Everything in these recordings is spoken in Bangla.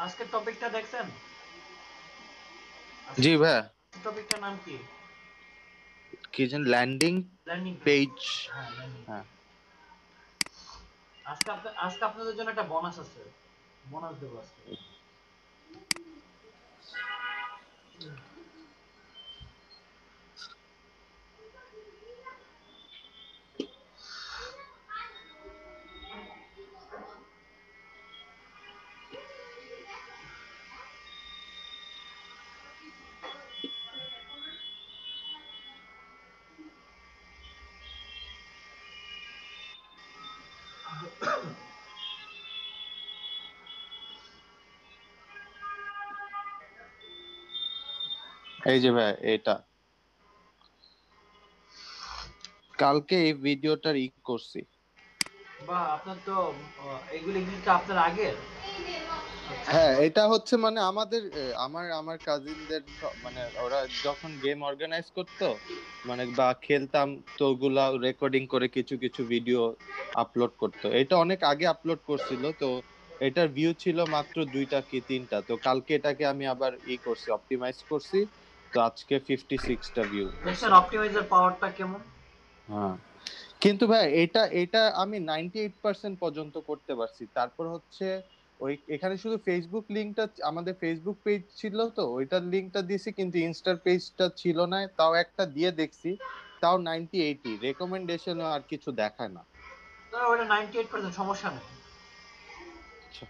আজকের টপিকটা দেখছেন? জি ভাইয়া। টপিকটার নাম কি? কি যেন ল্যান্ডিং ল্যান্ডিং পেজ। পেজ। হ্যাঁ, ল্যান্ডিং হ্যাঁ, পেজ। আজকে আপনাদের জন্য একটা বোনাস আছে। বোনাস দেবো আজকে। এই যে ভাইয়া এটা কালকে এই ভিডিওটার করছি। বা আপনার তো এগুলি কিন্তু আপনার আগের। হ্যাঁ, এটা হচ্ছে মানে আমাদের আমার আমার কাজিনদের মানে ওরা যখন গেম অর্গানাইজ করতো মানে বা খেলতাম, তো ওগুলা রেকর্ডিং করে কিছু কিছু ভিডিও আপলোড করতো। এটা অনেক আগে আপলোড করছিল, তো এটার ভিউ ছিল মাত্র 2টা কি 3টা। তো কালকে এটাকে আমি আবার করছি, অপটিমাইজ করছি। তো আজকে 56টা ভিউ হয়েছে। দেখছেন অপটিমাইজার পাওয়ারটা কেমন? হ্যাঁ, কিন্তু ভাই এটা এটা আমি 98% পর্যন্ত করতে পারছি। তারপর হচ্ছে ওই এখানে শুধু ফেসবুক লিংকটা, আমাদের ফেসবুক পেজ ছিল তো ওইটার লিংকটা দিয়েছি, কিন্তু ইনস্টার পেজটা ছিল না। তাও একটা দিয়ে দেখছি, তাও 90-80 রেকমেন্ডেশনও আর কিছু দেখায় না। তো ওটা 98% সমস্যা নেই। আচ্ছা,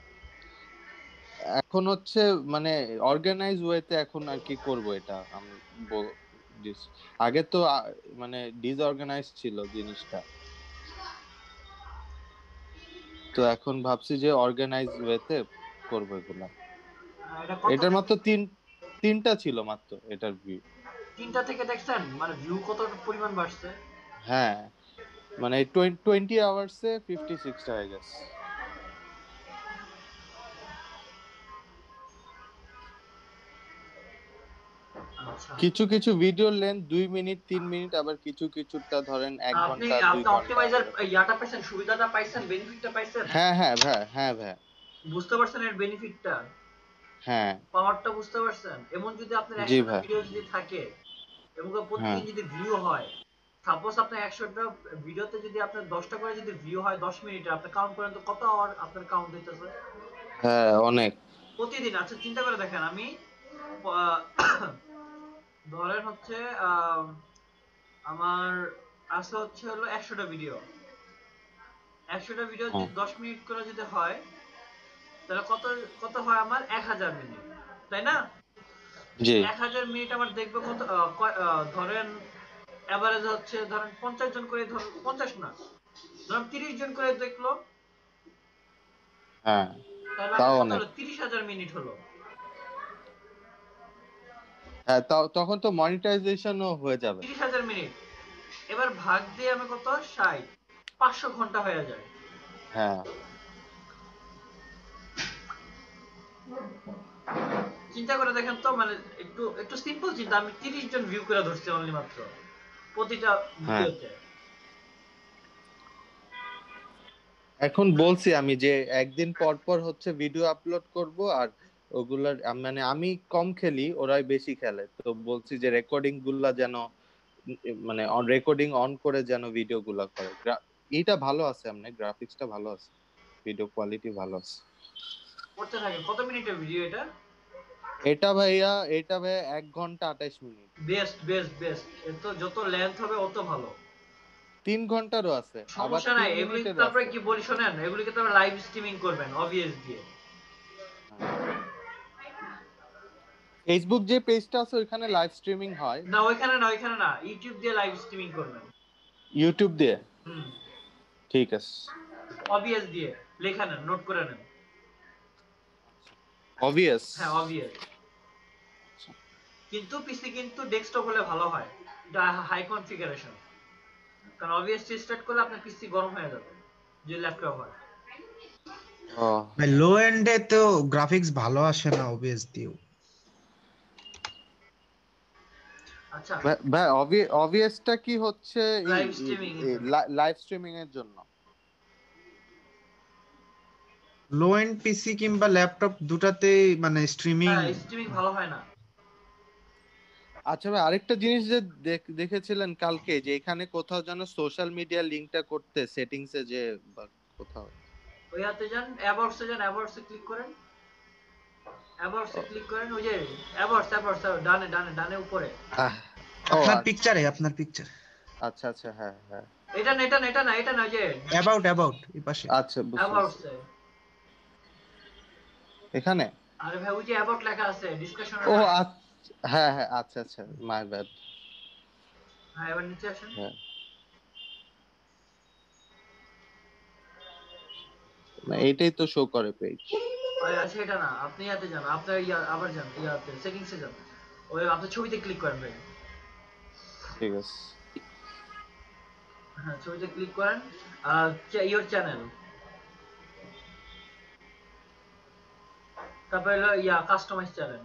এখন হচ্ছে মানে অর্গানাইজ ওয়েতে এখন আর কি করব এটা আমি আগে তো মানে ডিসঅর্গানাইজ ছিল জিনিসটা। তো এখন ভাবছি যে অর্গানাইজ ওয়েতে করবো এগুলা। এটা কত এটার মাত্র তিনটা ছিল মাত্র এটার ভিউ। 3টা থেকে দেখছেন মানে ভিউ কত পরিমাণ বাড়ছে? হ্যাঁ, মানে 20 আওয়ার্সে 56টা হয়ে গেছে। আচ্ছা। কিছু কিছু ভিডিওর লেন্থ 2 মিনিট 3 মিনিট, আবার কিছু কিছুটা ধরেন এক আপনি ঘন্টা দুই আপনি ঘন্টা অপটিমাইজার এরকম। ইয়াটা পাইছেন, সুবিধাটা পাইছেন, বেনিফিটটা পাইছেন? হ্যাঁ হ্যাঁ ভাই, হ্যাঁ ভাই। বুঝতে পারছেন এর বেনিফিটটা? হ্যাঁ। পাওয়ারটা বুঝতে পারছেন? এমন যদি আপনার জি 100টা ভাই। ভিডিও যদি থাকে এবং হ্যাঁ প্রতিদিন যদি ভিউ হয়, সাপোজ আপনার 100টা ভিডিওতে যদি আপনার 10টা করে যদি ভিউ হয় 10 মিনিটে, আপনি কাউন্ট করেন তো কত আওয়ার আপনার কাউন্ট হইতেছে হ্যাঁ, অনেক। প্রতিদিন? আচ্ছা চিন্তা করে দেখেন, আমি আহ, ধরেন হচ্ছে আহ, আমার আছে হচ্ছে হলো 100টা ভিডিও। 100টা ভিডিও যদি হ্যাঁ। 10 মিনিট করে যদি হয়, তাহলে কত কত হয় আমার 1000 মিনিট, তাই না? জি। 1000 মিনিট আমার দেখবে কত ধরেন এভারেজ হচ্ছে ধরেন 50 জন করে, ধরেন 50 না, ধরেন 30 জন করে দেখলো, হ্যাঁ, তাহলে আমার তাও কত অনেক। হলো? 30,000 মিনিট হলো। হ্যাঁ, তাও তখন তো মনিটাইজেশনও হয়ে যাবে। 30,000 মিনিট এবার ভাগ দিয়ে আমি কত, 60, 500 ঘন্টা হয়ে যায়। হ্যাঁ। চিন্তা করে দেখেন তো, মানে একটু একটু সিম্পল চিন্তা, আমি 30 জন ভিউ করে ধরছি অনলি মাত্র প্রতিটা হ্যাঁ, ভিডিওতে। এখন বলছি আমি যে একদিন পর পর হচ্ছে ভিডিও আপলোড করব। আর ওগুলার মানে আমি কম খেলি, ওরাই বেশি খেলে, তো বলছি যে রেকর্ডিং গুলা যেন মানে রেকর্ডিং অন করে যেন ভিডিও গুলা করে। এইটা ভালো আছে, এমনি গ্রাফিক্সটা ভালো আছে, ভিডিও কোয়ালিটি ভালো আছে। করতে থাকে কত মিনিটের ভিডিও এটা? এটা ভাইয়া 1 ঘন্টা 28 মিনিট। বেস্ট বেস্ট বেস্ট, এত যত লেন্থ হবে অত ভালো। 3 ঘন্টারও আছে, আবার সমস্যা নাই, তিন এগুলি মিনিটেরও তারপরে আছে। কি বলি শোনেন, এগুলিকে তারপরে লাইভ স্ট্রিমিং করবেন অবিএস দিয়ে। হ্যাঁ, ফেসবুক যে পেজটা আছে ওইখানে লাইভ স্ট্রিমিং হয়। না ওইখানে না, ওইখানে না, ইউটিউব দিয়ে লাইভ স্ট্রিমিং করবেন। ইউটিউব দিয়ে। হুম। ঠিক আছে। অবিএস দিয়ে লেখা নেন, নোট করে নেন। অবভিয়াস। হ্যাঁ অবিএস। কিন্তু পিসি কিন্তু ডেস্কটপ হলে ভালো হয়, এটা হাই কনফিগারেশন। কারণ অবিএস স্টার্ট করলে আপনার পিসি গরম হয়ে যাবে যে ল্যাপটপ হয়। ও ভাই লো এন্ডে তো গ্রাফিক্স ভালো আসে না ওবিএস দিয়েও। আচ্ছা। ভাই ভাই, অবভিয়াসটা কি হচ্ছে লাইভ স্ট্রিমিং এর জন্য। লাইভ স্ট্রিমিং এর জন্য? লো এন্ড পিসি কিংবা ল্যাপটপ দুটাতেই মানে স্ট্রিমিং হ্যাঁ স্ট্রিমিং ভালো হয় না। আচ্ছা ভাই, আরেকটা জিনিস যে দেখেছিলেন কালকে, যে এখানে কোথাও যেন সোশ্যাল মিডিয়া লিংকটা করতে সেটিংসে যে বা কোথাও। ওই হাতে যান, অ্যাবাউটসে যান, অ্যাবাউটসে ক্লিক করেন, অ্যাবাউটসে ক্লিক করেন, ওই যে অ্যাবাউটস, অ্যাবাউটস, ডানে ডানে ডানে উপরে। আহ, ও আপনার আচ্ছা পিকচারে, আপনার পিকচার। আচ্ছা আচ্ছা, হ্যাঁ হ্যাঁ। এটা না, এটা না, এটা না, এটা না, ওই যে অ্যাবাউট এই পাশে। আচ্ছা বুঝতে পারছি। অ্যাবাউটসে। এখানে আরে ভাই ওই যে অ্যাবাউট লেখা আছে ডিসকাশনের ও নাই? হ্যাঁ হ্যাঁ, আচ্ছা আচ্ছা, মাই ব্যাড। হ্যাঁ এবার নিচে আসেন। হ্যাঁ, না এইটাই তো শো করে পেজ। আরে আচ্ছা এটা না, আপনি ইয়াতে যান, আপনার ইয়া আবার যান, ইয়াতে সেটিংসে যান, ওই আপনার ছবিতে ক্লিক করেন ভাই। ঠিক আছে। হ্যাঁ ছবিতে ক্লিক করেন, ইয়োর চ্যানেল, তারপরে হলো ইয়া কাস্টমাইজ চ্যানেল।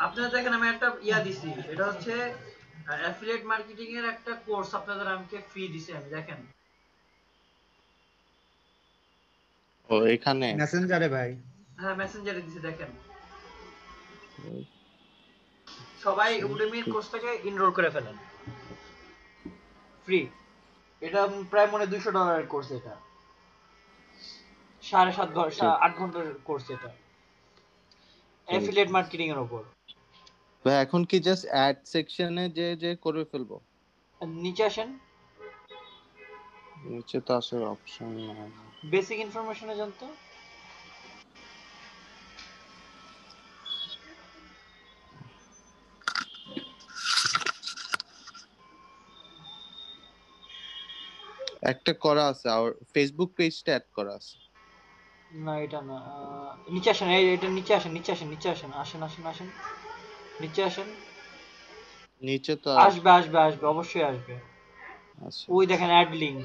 আপনারা দেখেন আমি একটা ইয়া দিছি, এটা হচ্ছে অ্যাফিলিয়েট মার্কেটিং এর একটা কোর্স আপনাদের আমাকে ফ্রি দিছি আমি, দেখেন। ও এখানে মেসেঞ্জারে ভাই। হ্যাঁ মেসেঞ্জারে দিছি দেখেন। সবাই উডেমির কোর্সটাকে এনরোল করে ফেলেন, ফ্রি। এটা প্রায় মনে $200 কোর্স, এটা 7.5 ঘন্টা, ঠিক। 8 ঘন্টার কোর্স এটা, ঠিক অ্যাফিলিয়েট আছে মার্কেটিং এর উপর। ভাই, এখন কি জাস্ট অ্যাড সেকশনে যে যে করে ফেলবো? নিচে আসেন, নিচে তো আসার অপশন নাই। বেসিক ইনফরমেশনে যান তো। একটা করা আছে, আর ফেসবুক পেজটা অ্যাড করা আছে। না এটা না, নিচে আসেন, এটা নিচে আসেন, নিচে আসেন, নিচে আসেন, আসেন আসেন আসেন, নিচে আসেন। নিচে তো আসবে আসবে আসবে, অবশ্যই আসবে। আছে। ওই দেখেন অ্যাড লিংক,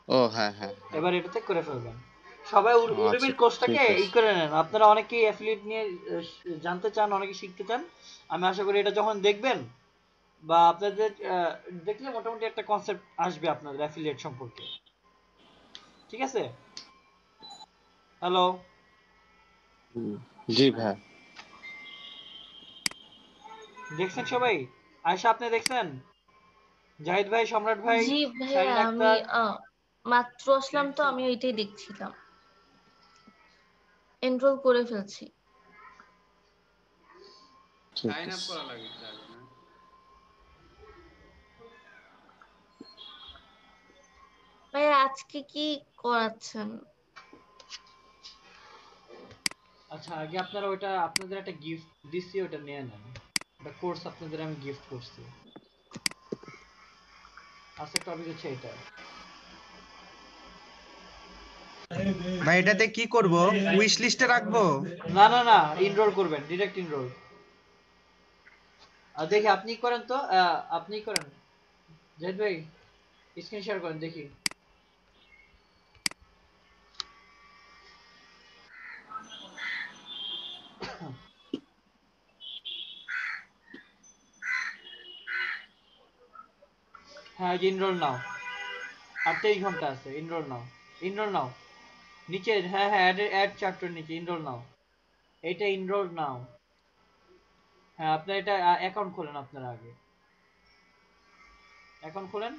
ও হ্যাঁ হ্যাঁ হ্যাঁ। এবার এটাতে করে ফেলবেন। সবাই ও আচ্ছা, উডেমির ঠিক কোর্সটাকে আছে। করে নেন, আপনারা অনেকেই অ্যাফিলিয়েট নিয়ে জানতে চান, অনেকে শিখতে চান। আমি আশা করি এটা যখন দেখবেন বা আপনাদের দেখলে মোটামুটি একটা কনসেপ্ট আসবে আপনাদের অ্যাফিলিয়েট সম্পর্কে। ঠিক আছে? হ্যালো? হুম, জি ভাই। দেখছেন সবাই? আয়শা আপনি দেখছেন? জাহিদ ভাই, সম্রাট ভাই, জি ভাইয়া, শারীন আমি আক্তার? মাত্র আসলাম তো, আমি ওইটাই দেখছিলাম, এনরোল করে ফেলছি। ঠিক আছে। ভাইয়া আজকে কি করাচ্ছেন? আচ্ছা আগে আপনারা ওইটা, আপনাদের একটা গিফট দিচ্ছি, ওটা নিয়ে নেন। একটা কোর্স আপনাদের আমি গিফট করছি। আজকের টপিক হচ্ছে এটা। ভাই এটাতে কি করব? উইশ লিস্টে রাখবো? না না না, এনরোল করবেন, ডিরেক্ট এনরোল। আর দেখি আপনি করেন তো, আপনি করেন জাহিদ ভাই, স্ক্রিন শেয়ার করেন দেখি। হ্যাঁ এনরোল নাও, আর 23 ঘন্টা আছে, এনরোল নাও, এনরোল নাও। নিচে, হ্যাঁ হ্যাঁ, অ্যাড চ্যাপ্টার নিচে এনরোল নাও, এইটা এনরোল নাও। হ্যাঁ আপনার এটা অ্যাকাউন্ট খোলেন, আপনার আগে অ্যাকাউন্ট খোলেন।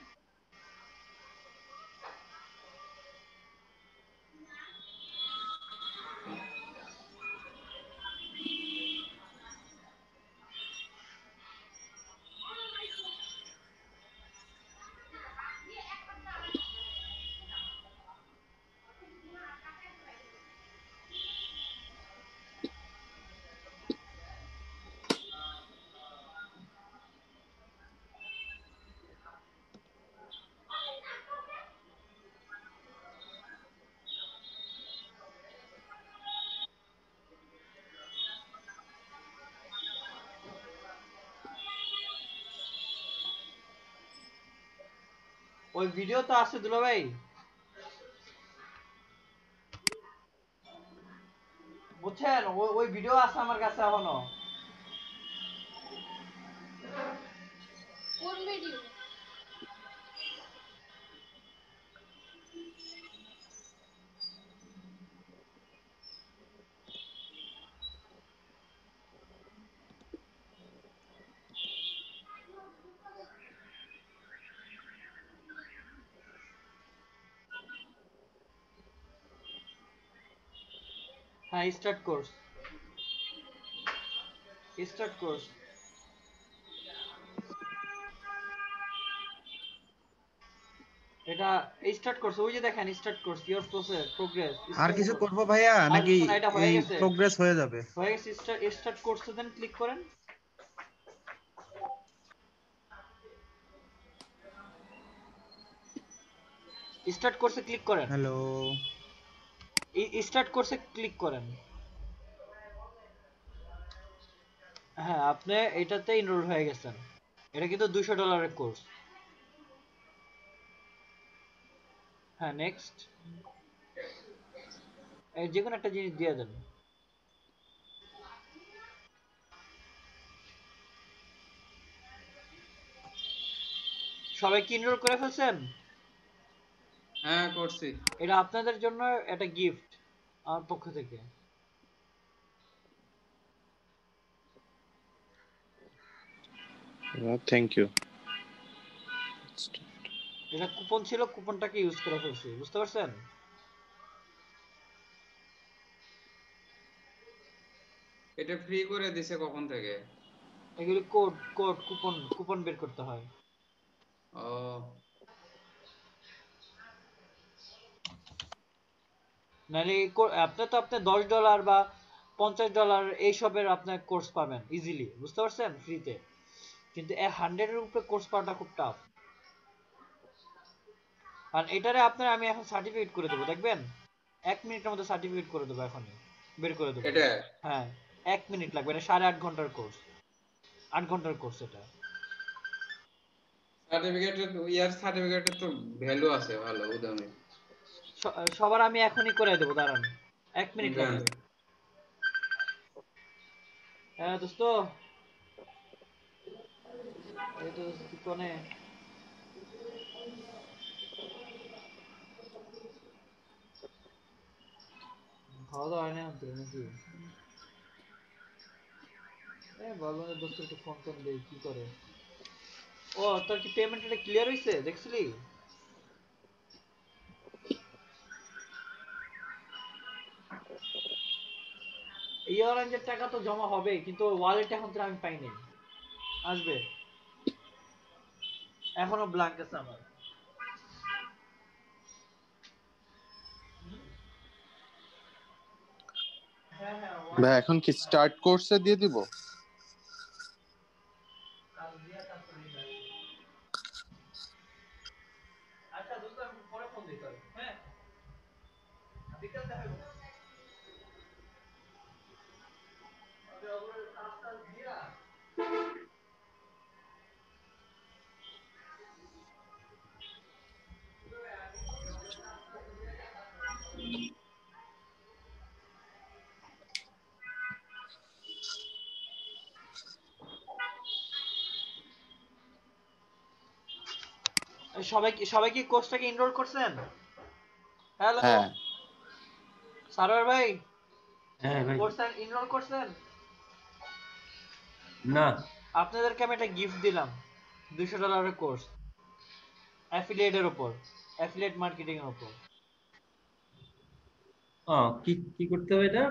ওই ভিডিও তো আছে দুলা ভাই, বুঝছেন? ওই ওই ভিডিও আছে আমার কাছে এখনো। হ্যাঁ স্টার্ট কোর্স এটা স্টার্ট কোর্স, ওই যে দেখেন স্টার্ট কোর্স, ইওর প্রোগ্রেস আর স্টার্ট কিছু কোর্স। করব ভাইয়া আর নাকি না, এটা হয়ে এই গেছে, প্রোগ্রেস হয়ে যাবে? স্টার্ট কোর্সে দেন ক্লিক করেন। স্টার্ট কোর্সে ক্লিক করেন, হ্যালো। স্টার্ট কোর্সে ক্লিক করেন। হ্যাঁ আপনি এটাতে এনরোল হয়ে গেছেন। এটা কিন্তু $200 কোর্স। হ্যাঁ নেক্সট, যে কোনো একটা জিনিস দিয়ে দেন। সবাই কি এনরোল করে ফেলছেন? হ্যাঁ করছি। এটা আপনাদের জন্য একটা গিফট আমার পক্ষ থেকে। Thank you. এটা কুপন ছিল, কুপনটাকে ইউজ করে ফেলছি, বুঝতে পারছেন? এটা ফ্রি করে দিছে কখন থেকে? এগুলি কুপন বের করতে হয়। ও নাহলে আপনি $10 বা $50 এইসবের আপনার কোর্স পাবেন ইজিলি, বুঝতে পারছেন, ফ্রিতে। কিন্তু 100-এর উপরে কোর্স পাওয়াটা খুব টাফ। আর এটারে আপনার আমি এখন সার্টিফিকেট করে দেবো, দেখবেন 1 মিনিটের মধ্যে সার্টিফিকেট করে দেবো, এখনই বের করে দেবো। এটা হ্যাঁ 1 মিনিট লাগবে, এটা 8.5 ঘন্টার কোর্স, 8 ঘন্টার কোর্স এটা। সার্টিফিকেটের তো ভ্যালু আছে ভালো উদাহরণ। সবার আমি এখনই করে দেবো, দাঁড়ান 1 মিনিট দেন। লাগবে। হ্যাঁ দোস্ত, এই তো কোনে খাওয়া দাওয়া হয় না অন্তরে নাকি? বলবো না দোস্ত, একটু ফোন টোন দেই, কি করে? ও তোর কি পেমেন্ট এটা ক্লিয়ার হইছে দেখছিলি? এই অরেঞ্জের টাকা তো জমা হবে, কিন্তু ওয়ালেট এখন তো আমি পাইনি, আসবে, এখনো ব্ল্যাঙ্ক আছে আমার। হ্যাঁ হ্যাঁ ভাই এখন কি স্টার্ট কোর্সে দিয়ে দিব? আচ্ছা দোস্ত, আমি পরে ফোন দিতে হবে, হ্যাঁ বিকাল দেখা করবো। সবাই কি কোর্সটাকে এনরোল করছেন? হ্যালো হ্যাঁ সারোয়ার ভাই, হ্যাঁ ভাই। কোর্স এনরোল করছেন? না। আপনাদেরকে আমি একটা গিফট দিলাম, $200 কোর্স, অ্যাফিলিয়েটের উপর, অ্যাফিলিয়েট মার্কেটিং এর উপর। ও কি কি করতে হবে এটা?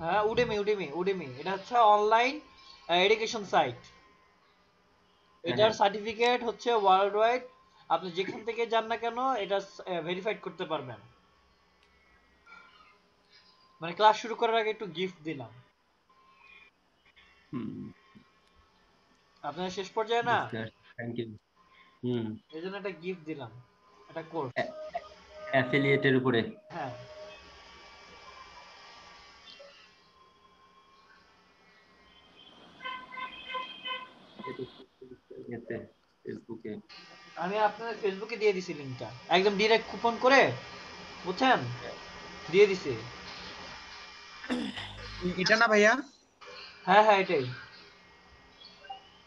হ্যাঁ উডেমি, এটা হচ্ছে অনলাইন এডুকেশন সাইট। হ্যাঁ এটার হ্যাঁ। সার্টিফিকেট হচ্ছে ওয়ার্ল্ড ওয়াইড, আপনি যেখান থেকে যান না কেন এটা ভেরিফাইড করতে পারবেন। মানে ক্লাস শুরু করার আগে একটু গিফট দিলাম হুম, আপনার শেষ পর্যায়ে না, বুঝতে পারছি, থ্যাংক ইউ। হুম। এই জন্য একটা গিফট দিলাম, একটা কোর্স। অ্যাফিলিয়েটের উপরে। হ্যাঁ এতে ফেসবুকে। আমি আপনাদের ফেসবুকে দিয়ে দিছি লিঙ্কটা, একদম ডিরেক্ট কুপন করে, বুঝছেন, দিয়ে দিছি। এটা না ভাইয়া? হ্যাঁ হ্যাঁ এটাই,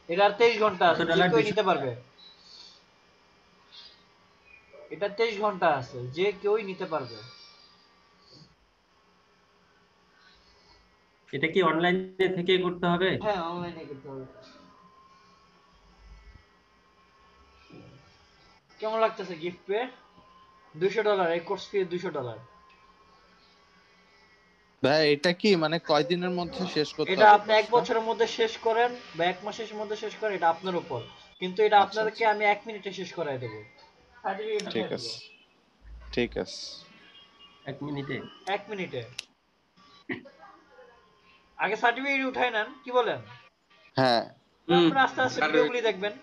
এটা আর 23 ঘন্টা কত আছে, যে ডলার? কেউ 200? নিতে পারবে। এটা 23 ঘন্টা আছে, যে কেউই নিতে পারবে। এটা কি অনলাইনে থেকে করতে হবে? হ্যাঁ অনলাইনে করতে হবে। কেমন লাগতেছে গিফট পেয়ে? $200, এই কোর্স ফি $200। ভাই এটা কি মানে কয়দিনের মধ্যে শেষ করতে এটা হবে আপনি এক কোর্সটা? বছরের মধ্যে শেষ করেন বা এক মাসের মধ্যে শেষ করেন, এটা আপনার উপর। কিন্তু এটা আচ্ছা আপনাদেরকে আচ্ছা, আমি 1 মিনিটে শেষ করাই দেবো, সার্টিফিকেট ঠিক উঠাই দেবো আছে ঠিক আছে। 1 মিনিটে? 1 মিনিটে। আগে সার্টিফিকেট উঠাই নেন, কি বলেন? হ্যাঁ তারপরে আস্তে আস্তে সার্টিফিকেট ভিডিওগুলি দেখবেন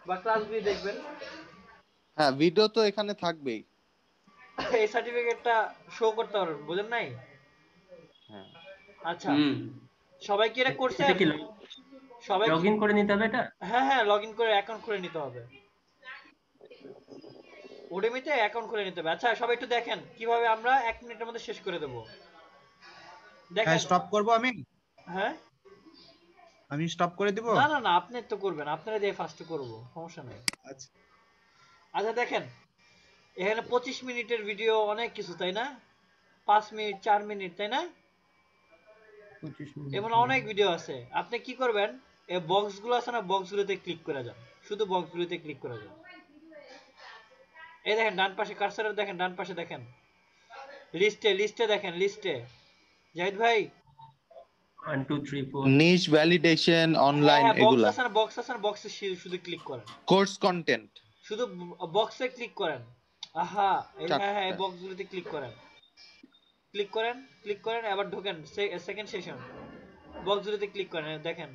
বা ক্লাসগুলি দেখবেন। হ্যাঁ, ভিডিও তো এখানে থাকবেই। এই সার্টিফিকেটটা শো করতে পারবেন, বুঝেন নাই? হ্যাঁ আচ্ছা, সবাই কি এটা এটা করছেন? কি সবাই কি? লগ ইন করে নিতে হবে এটা? হ্যাঁ হ্যাঁ, লগ ইন করে অ্যাকাউন্ট খুলে নিতে হবে, ওডেমিতে অ্যাকাউন্ট খুলে নিতে হবে। আচ্ছা সবাই একটু দেখেন কিভাবে আমরা 1 মিনিটের মধ্যে শেষ করে দেবো, হ্যাঁ দেখেন। স্টপ করব আমি হ্যাঁ, আমি স্টপ করে দিব। না না না, আপনি তো করবেন, আপনারা দিয়ে ফার্স্ট করব, সমস্যা নাই। আচ্ছা আচ্ছা দেখেন, এখানে 25 মিনিটের ভিডিও, অনেক কিছু তাই না? 5 মিনিট, 4 মিনিট, তাই না? 25 মিনিট। এমন অনেক ভিডিও আছে। আপনি কি করবেন, এই বক্সগুলো আছে না, বক্সগুলোতে ক্লিক করে যান, শুধু বক্সগুলোতে ক্লিক করে যান। এই দেখেন ডান পাশে কার্সর দেখেন, ডান পাশে দেখেন, লিস্টে লিস্টে দেখেন, লিস্টে। জাহিদ ভাই, 1 2 3 4। নিশ ভ্যালিডেশন হ্যাঁ অনলাইন হ্যাঁ, বক্স এগুলা, আছে না, বক্স আছে না, বক্সে শুধু ক্লিক করেন, কোর্স কন্টেন্ট শুধু বক্সে ক্লিক করেন। আহা, এই হ্যাঁ হ্যাঁ, এই 4টা। বক্সগুলোতে ক্লিক করেন, ক্লিক করেন, ক্লিক করেন, আবার ঢোকেন সেকেন্ড সেশন, বক্সগুলোতে ক্লিক করেন, দেখেন।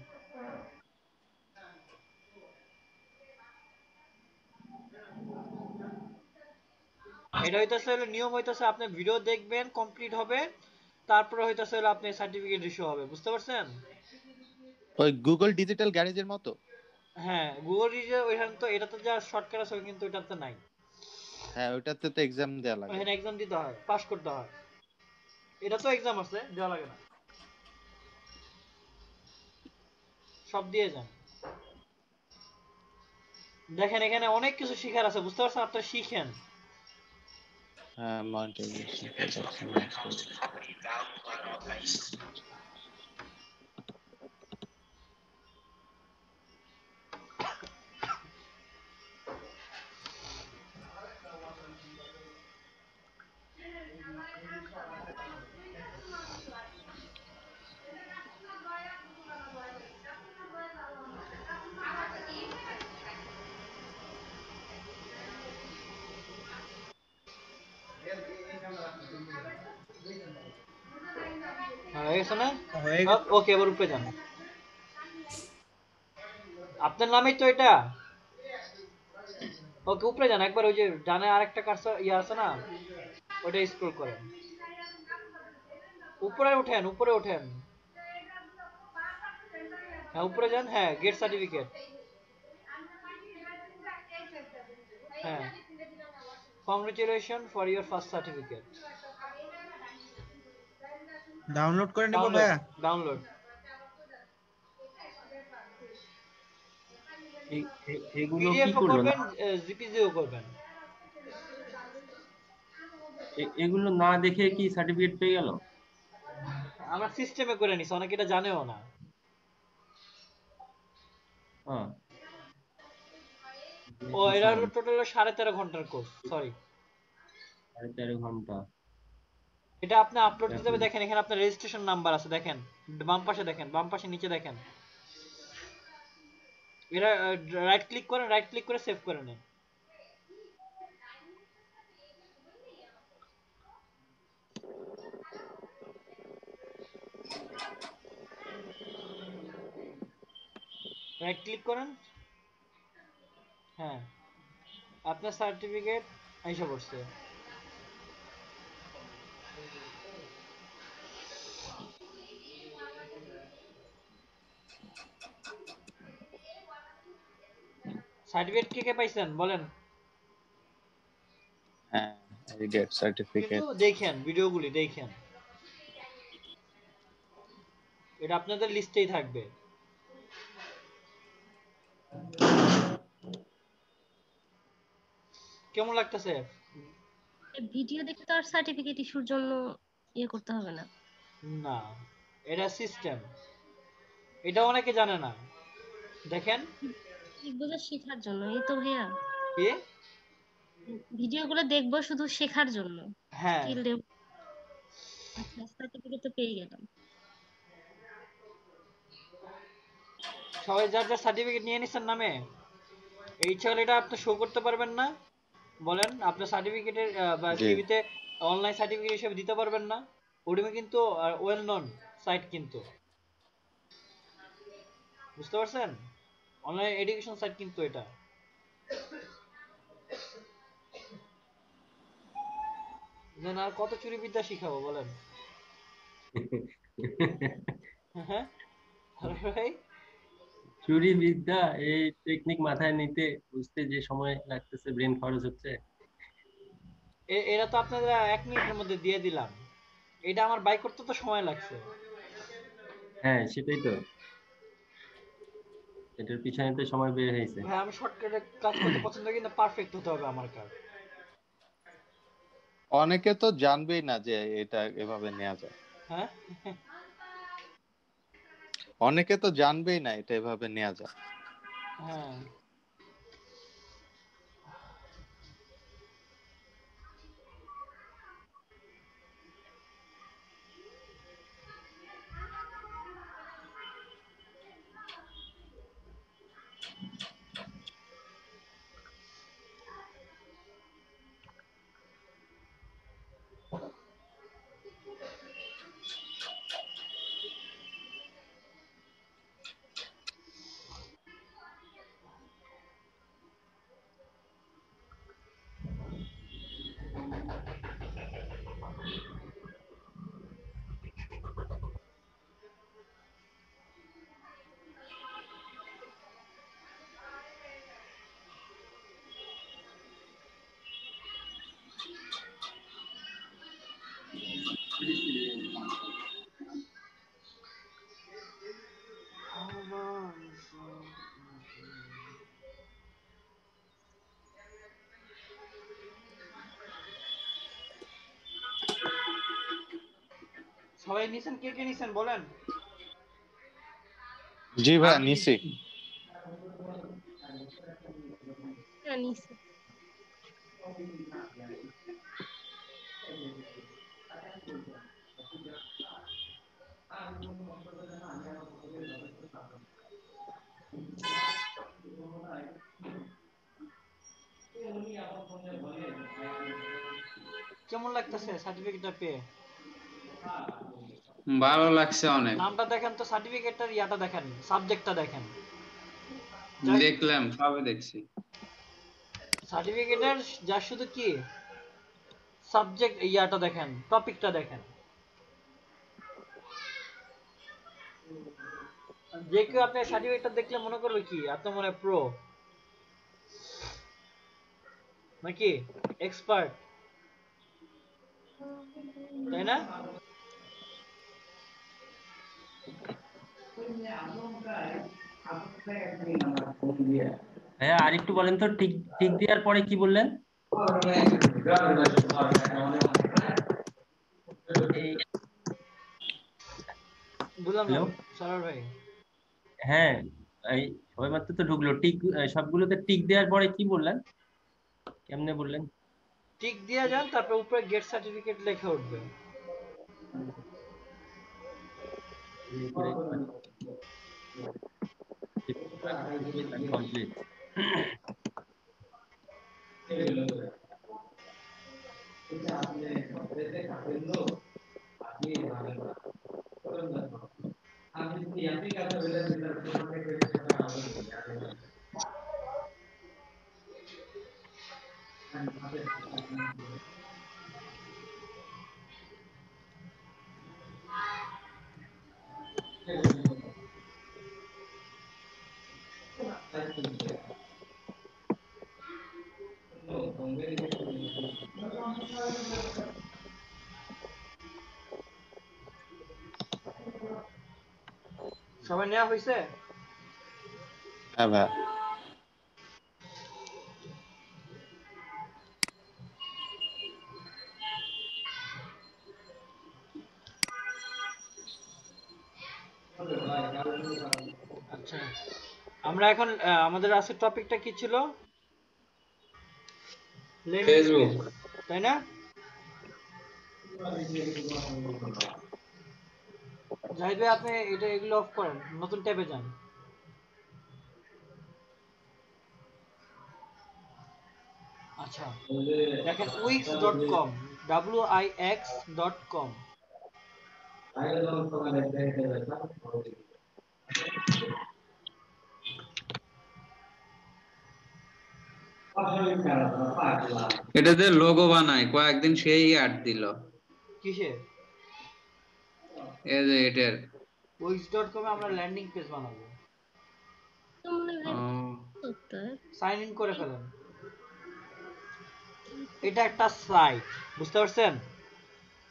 এটা হইতাছে হলো নিয়ম, হইতাছে আপনি ভিডিও দেখবেন, কমপ্লিট হবে, তারপরে হইতাছে হলো আপনি সার্টিফিকেট ইস্যু হবে, বুঝতে পারছেন? ওই গুগল ডিজিটাল গ্যারেজের মতো। হ্যাঁ, গুগল রিজে ওইখানে তো, এটা তো যা শর্টকাট আছে, কিন্তু এটা তো নাই। হ্যাঁ ওটাতে তো এক্সাম দেয়া লাগে। ওইখানে এক্সাম দিতে হয়, পাস করতে হয়। এটা তো এক্সাম আছে, দেওয়া লাগে না, সব দিয়ে যান। দেখেন এখানে অনেক কিছু শিখার আছে, বুঝতে পারছেন? আপনারা শিখেন। হ্যাঁ মনিটাইজেশন। হ্যাঁ, হয়ে গেছে না? হয়ে গেছে। ওকে, এবার উপরে যান। আপনার নামেই তো এটা। ওকে, উপরে যান একবার, ওই যে ডানে আরেকটা কার্সর ইয়ে আছে না, ওটা স্ক্রল করেন, উপরে ওঠেন, উপরে ওঠেন। হ্যাঁ উপরে যান, হ্যাঁ গেট সার্টিফিকেট, হ্যাঁ, congratulation for your first certificate. Download করে নিব ডাউনলোড, ভাইয়া। ডাউনলোড। এগুলো কি পিডিএফ ও করলো না? করবেন, জিপিজিও করবেন। এগুলো না দেখে কি সার্টিফিকেট পেয়ে গেল? আমরা সিস্টেমে করে নিছি, অনেকে এটা জানেও না। হ্যাঁ, ও, এটা হলো টোটাল 13.5 ঘন্টার কোর্স, সরি। 13.5 ঘন্টা। এটা আপনি আপলোড দিতে হবে, দেখেন এখানে আপনার রেজিস্ট্রেশন নাম্বার আছে, দেখেন বাম পাশে, দেখেন বাম পাশে নিচে দেখেন। এটা রাইট ক্লিক করেন, রাইট ক্লিক করে সেভ করে নেন। রাইট ক্লিক করেন, হ্যাঁ, আপনার সার্টিফিকেট আইসা পড়ছে। সার্টিফিকেট কে কে পাইছেন বলেন? হ্যাঁ এই গেট কিন্তু সার্টিফিকেট। দেখেন, ভিডিওগুলি দেখেন, এটা আপনাদের লিস্টেই থাকবে। কেমন লাগতেছে? ভিডিও দেখে তো আর সার্টিফিকেট ইস্যুর জন্য ইয়ে করতে হবে না। না, এটা সিস্টেম, এটা অনেকে জানে না, দেখেন। দেখবো যে শেখার জন্য, এই তো ভাইয়া। কি? ভিডিওগুলো দেখবো শুধু শেখার জন্য, হ্যাঁ, স্কিল আচ্ছা, সার্টিফিকেট তো পেয়ে গেলাম। সবাই যার যার সার্টিফিকেট নিয়ে নিছেন নামে? এই ছেলেটা আপনি শো করতে পারবেন না? বলেন আপনার সার্টিফিকেটের বা জি সিভিতে অনলাইন সার্টিফিকেট হিসেবে দিতে পারবেন না? উডিমি কিন্তু ওয়েল নন সাইট কিন্তু, বুঝতে পারছেন? অনলাইন এডুকেশন সাইট কিন্তু এটা। দেন আর কত চুরি বিদ্যা শিখাবো বলেন? হ্যাঁ ভাই, চুরি বিদ্যা, এই টেকনিক মাথায় নিতে বুঝতে যে সময় লাগতেছে, ব্রেন খরচ হচ্ছে। এরা তো আপনারা 1 মিনিটের মধ্যে দিয়ে দিলাম, এটা আমার বাই করতে তো সময় লাগছে। হ্যাঁ সেটাই তো, এটার পিছনে তো সময় বের হয়েছে। ভাই আমি শর্টকাটে কাজ করতে পছন্দ করি, কিন্তু পারফেক্ট হতে হবে আমার কাজ। অনেকে তো জানবেই না যে এটা এভাবে নেওয়া যায়। হ্যাঁ অনেকে তো জানবেই না এটা এভাবে নেওয়া যায়। হ্যাঁ, সবাই নিছেন, কে কে নিছেন বলেন? জি ভাইয়া আমি নিছি। হ্যাঁ, নিছি। কেমন লাগতেছে সার্টিফিকেটটা পেয়ে? ভালো লাগছে অনেক। নামটা দেখেন তো, সার্টিফিকেটটার ইয়াটা দেখেন, সাবজেক্টটা দেখেন। দেখলাম, সবে দেখছি। সার্টিফিকেটের যা শুধু কি সাবজেক্ট ইয়াটা দেখেন, টপিকটা দেখেন। যে কেউ আপনার সার্টিফিকেটটা দেখলে মনে করবে কি আপনি মনে প্রো নাকি এক্সপার্ট, তাই না? হ্যাঁ, আরেকটু বলেন তো, টিক টিক দেওয়ার পরে কি বললেন? এই, বুঝলাম না হ্যালো। সরার ভাই। হ্যাঁ, এই সবে মাত্র তো ঢুকলো, টিক সবগুলোতে টিক দেওয়ার পরে কি বললেন, কেমনে বললেন? টিক দিয়ে যান, তারপর উপরে গেট সার্টিফিকেট লেখা উঠবে। কমপ্লিট। সবাই নেওয়া হয়েছে? হ্যাঁ ভাইয়া। আচ্ছা, আমরা এখন আমাদের আজকের টপিকটা কি ছিল? লেমিং ফেসবুক। স্কেল, তাই না? জাহিদ ভাই আপনি এগুলো অফ করেন, নতুন ট্যাবে যান। আচ্ছা দেখেন wix.com, wix.com। এটাতে লোগো বানায়, কয়েকদিন সেই অ্যাড দিল। কিসে? এই যে এটার। wix.com এ আমরা ল্যান্ডিং পেজ বানাবো। তো মনে হয় করতে হয়। সাইন ইন করে ফেলেন। এটা একটা সাইট, বুঝতে পারছেন?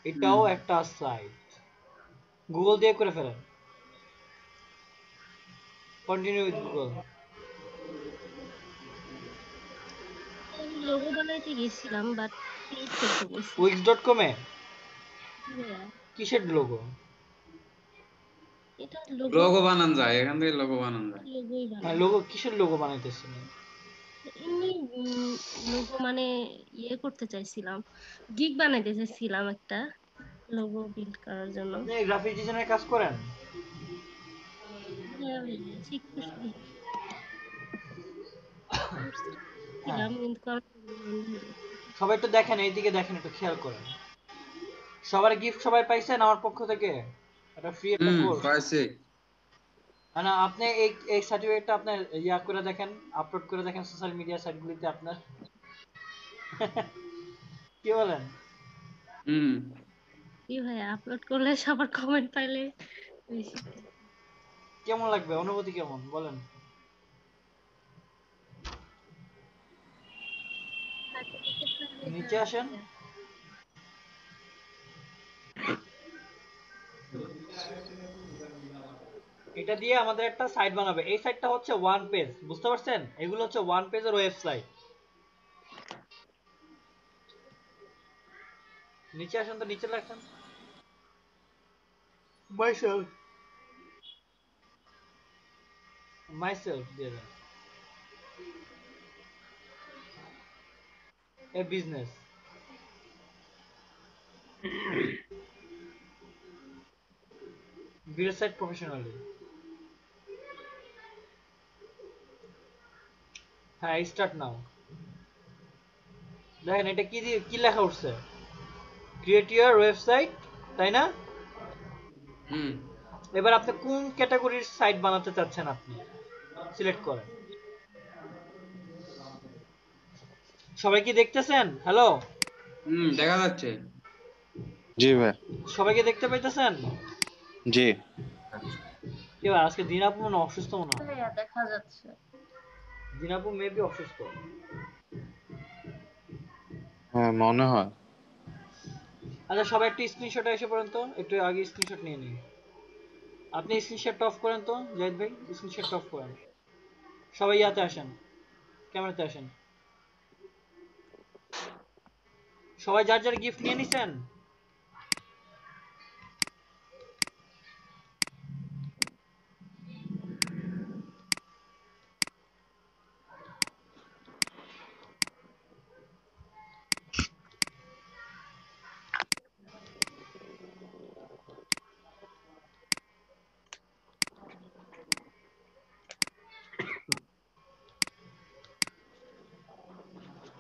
এটাও একটা সাইট। গুগল দিয়ে করে ফেলেন। Continue with Google. আমি লোগো বানাইতে গেছিলাম বাট ক্রিয়েট করতে বলছি। wix.com এ হ্যাঁ, কিসের লোগো? এটা লোগো লোগো বানান যায়, এখান থেকে লোগো বানান যায়। লোগোই হ্যাঁ বানাই। লোগো, কিসের লোগো বানাইতেছেন? এমনি লোগো মানে ইয়ে করতে চাইছিলাম, গিগ বানাইতে চাইছিলাম একটা লোগো বিল্ড করার জন্য। আপনি গ্রাফিক ডিজাইনের কাজ করেন? হ্যাঁ ভাইয়া, শিখতেছি। হ্যাঁ, ছিলাম কিন্তু করা বন্ধ হয়ে গেছে। সবাই একটু দেখেন, এইদিকে দেখেন, একটু খেয়াল করেন। সবার গিফট সবাই পাইছেন আমার পক্ষ থেকে, একটা ফ্রি একটা কোর্স। পাইছি। না আপনি এই সার্টিফিকেটটা আপনার ইয়া করে দেখেন, আপলোড করে দেখেন সোশ্যাল মিডিয়া সাইটগুলিতে আপনার। কি বলেন? কি ভাইয়া, আপলোড করলে সবার কমেন্ট পাইলে বেশি। কেমন লাগবে, অনুভূতি কেমন বলেন? নিচে আসেন। এটা দিয়ে আমাদের একটা সাইট বানাবে। এই সাইটটা হচ্ছে ওয়ান পেজ, বুঝতে পারছেন? এগুলো হচ্ছে ওয়ান পেজের ওয়েবসাইট। নিচে আসেন তো, নিচে লেখেন মাইসেলফ, মাইসেলফ দিয়ে দেন। A business, video site professionally. হ্যাঁ স্টার্ট নাও। দেখেন এটা কি দিয়ে কি লেখা উঠছে, ক্রিয়েট ইউর ওয়েবসাইট, তাই না? এবার আপনি কোন ক্যাটাগরির সাইট বানাতে চাচ্ছেন, আপনি সিলেক্ট করেন। সবাই কি দেখতেছেন? হ্যালো, দেখা যাচ্ছে। জি ভাই। সবাইকে দেখতে পাইতেছেন? জি। কি ভাই, আজকে দিনাপু মনে হয় অসুস্থ মনে হয়। ভাইয়া দেখা যাচ্ছে। দিনাপু মেবি অসুস্থ। হ্যাঁ মনে হয়। আচ্ছা সবাই একটু স্ক্রিনশট এসে পড়েন তো, একটু আগে স্ক্রিনশট নিয়ে নিন। আপনি স্ক্রিনশট অফ করেন তো জাহিদ ভাই, স্ক্রিনশট অফ করেন। সবাই ইয়াতে আসেন, ক্যামেরাতে আসেন। সবাই যার যার গিফট নিয়ে নিছেন?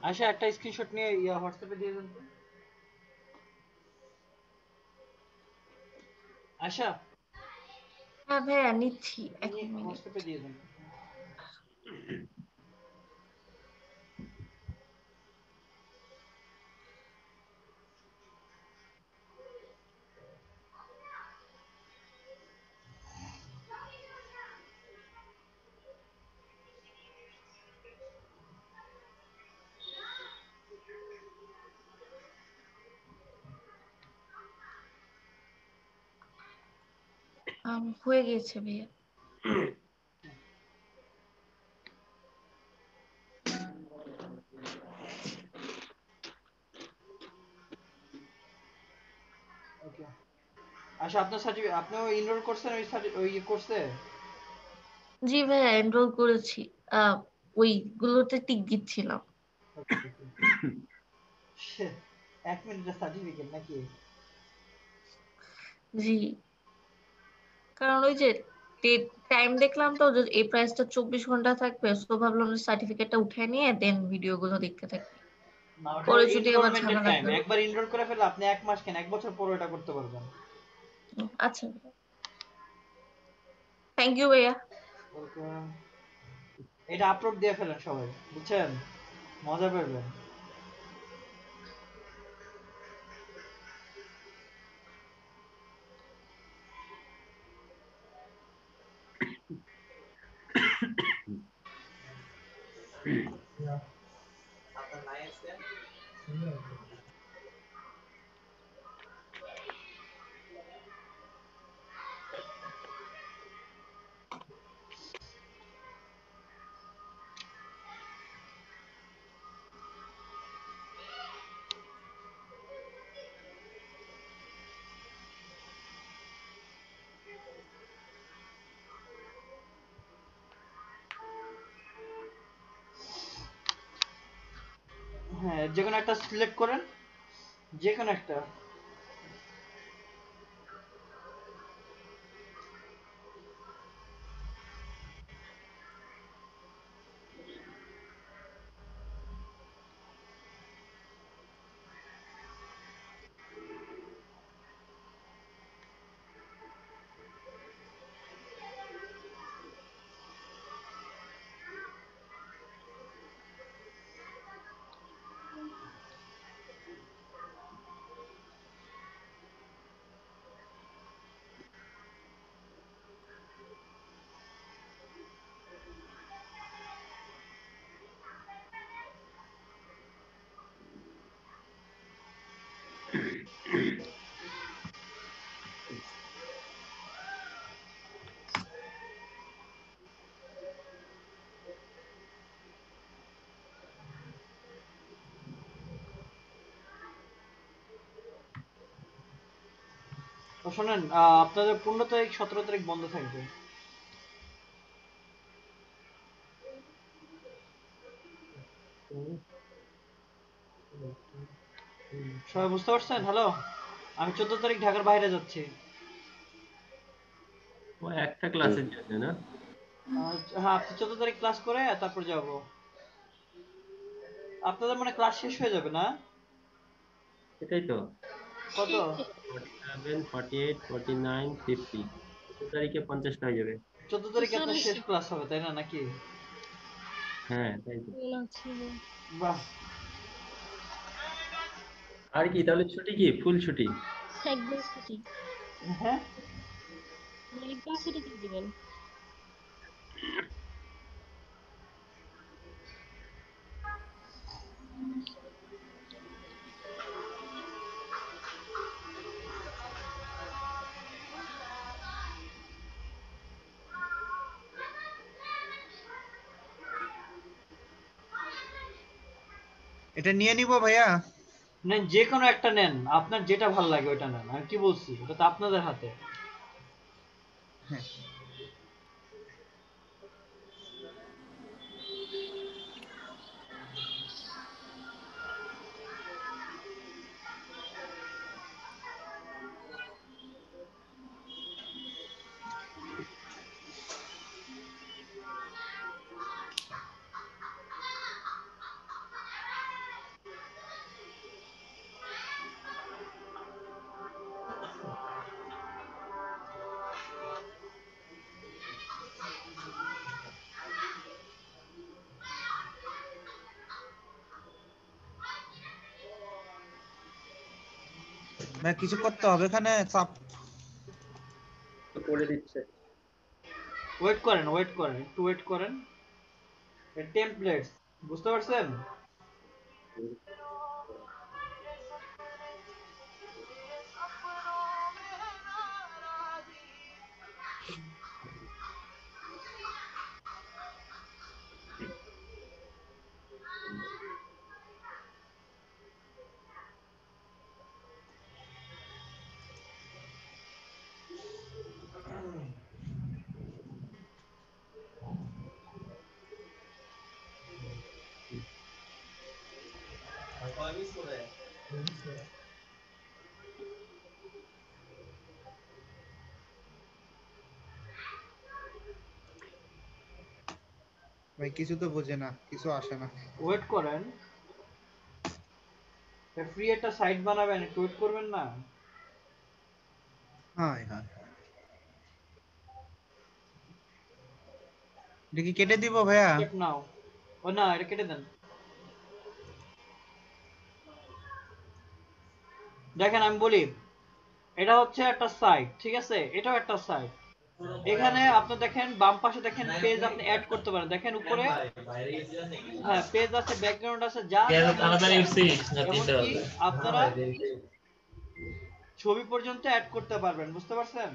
আচ্ছা একটা স্ক্রিনশট নিয়ে ইয়া হোয়াটসঅ্যাপে দিয়ে দেন তো। আশা হ্যাঁ ভাইয়া নিচ্ছি, এক নিয়ে মিনিট। হোয়াটসঅ্যাপে দিয়ে দেন। হয়ে গেছে ভাইয়া। ওকে। আচ্ছা আপনার সার্টিফিকেট আপনিও এনরোল করছেন ওই কোর্সে? জি ভাইয়া এনরোল করেছি। ওইগুলোতে টিক দিচ্ছিলাম। এক মিনিটের সার্টিফিকেট নাকি? জি, কারণ ওই যে টাইম দেখলাম তো যে এই প্রাইসটা 24 ঘন্টা থাকবে, তো ভাবলাম যে সার্টিফিকেটটা উঠে নিয়ে দেন ভিডিও গুলো দেখতে থাকি, না, ওটা পরে যদি আবার এনরোলমেন্টের ঝামেলা টাইম, হয়। একবার এনরোল করে ফেললে আপনি 1 মাস কেন 1 বছর পরে এটা করতে পারবেন। আচ্ছা, থ্যাংক ইউ ভাইয়া। Welcome. এটা আপলোড দিয়ে ফেলেন সবাই, বুঝছেন, মজা পাবেন। হ্যাঁ, যে কোনো একটা সিলেক্ট করেন, যে কোনো একটা। তো শোনেন, আপনাদের 15 তারিখ 17 তারিখ বন্ধ থাকবে। সবাই বুঝতে পারছেন? হ্যালো, আমি 14 তারিখ ঢাকার বাইরে যাচ্ছি। ও একটা ক্লাসের জন্য না? হ্যাঁ, আপনি 14 তারিখ ক্লাস করে তারপর যাব। আপনাদের মানে ক্লাস শেষ হয়ে যাবে না? সেটাই তো। কত? 47, 48, 49, 50, 14 তারিখে 50টা হয়ে যাবে। 14 তারিখে আপনার 40 শেষ ক্লাস হবে, তাই না নাকি? হ্যাঁ তাই তো। ছিল। বাহ। আর কি তাহলে ছুটি কি ফুল ছুটি? একদম ছুটি, হ্যাঁ, একদম ছুটি দিয়ে দিবেন। এটা নিয়ে নিব ভাইয়া। নেন, যে কোনো একটা নেন, আপনার যেটা ভালো লাগে ওইটা নেন। আমি কি বলছি, ওটা তো আপনাদের হাতে। হ্যাঁ, ভাই কিছু করতে হবে এখানে চাপ। তো করে দিচ্ছে। ওয়েট করেন, ওয়েট করেন, একটু ওয়েট করেন। টেমপ্লেটস, বুঝতে পারছেন? ভাই কিছু তো বোঝে না, কিছু আসে না। ওয়েট করেন, ফ্রি একটা সাইট বানাবেন, একটু ওয়েট করবেন না? হ্যাঁ হ্যাঁ, এটা কি কেটে দিব ভাইয়া? স্টেপ নাও। ও না, এটা কেটে দেন। দেখেন আমি বলি, এটা হচ্ছে একটা সাইট, ঠিক আছে, এটাও একটা সাইট। এখানে আপনি দেখেন বাম পাশে দেখেন পেজ আপনি অ্যাড করতে পারেন, দেখেন উপরে হ্যাঁ পেজ আছে, ব্যাকগ্রাউন্ড আছে, যা যা মন চায়। এমনকি আপনারা ছবি পর্যন্ত অ্যাড করতে পারবেন, বুঝতে পারছেন?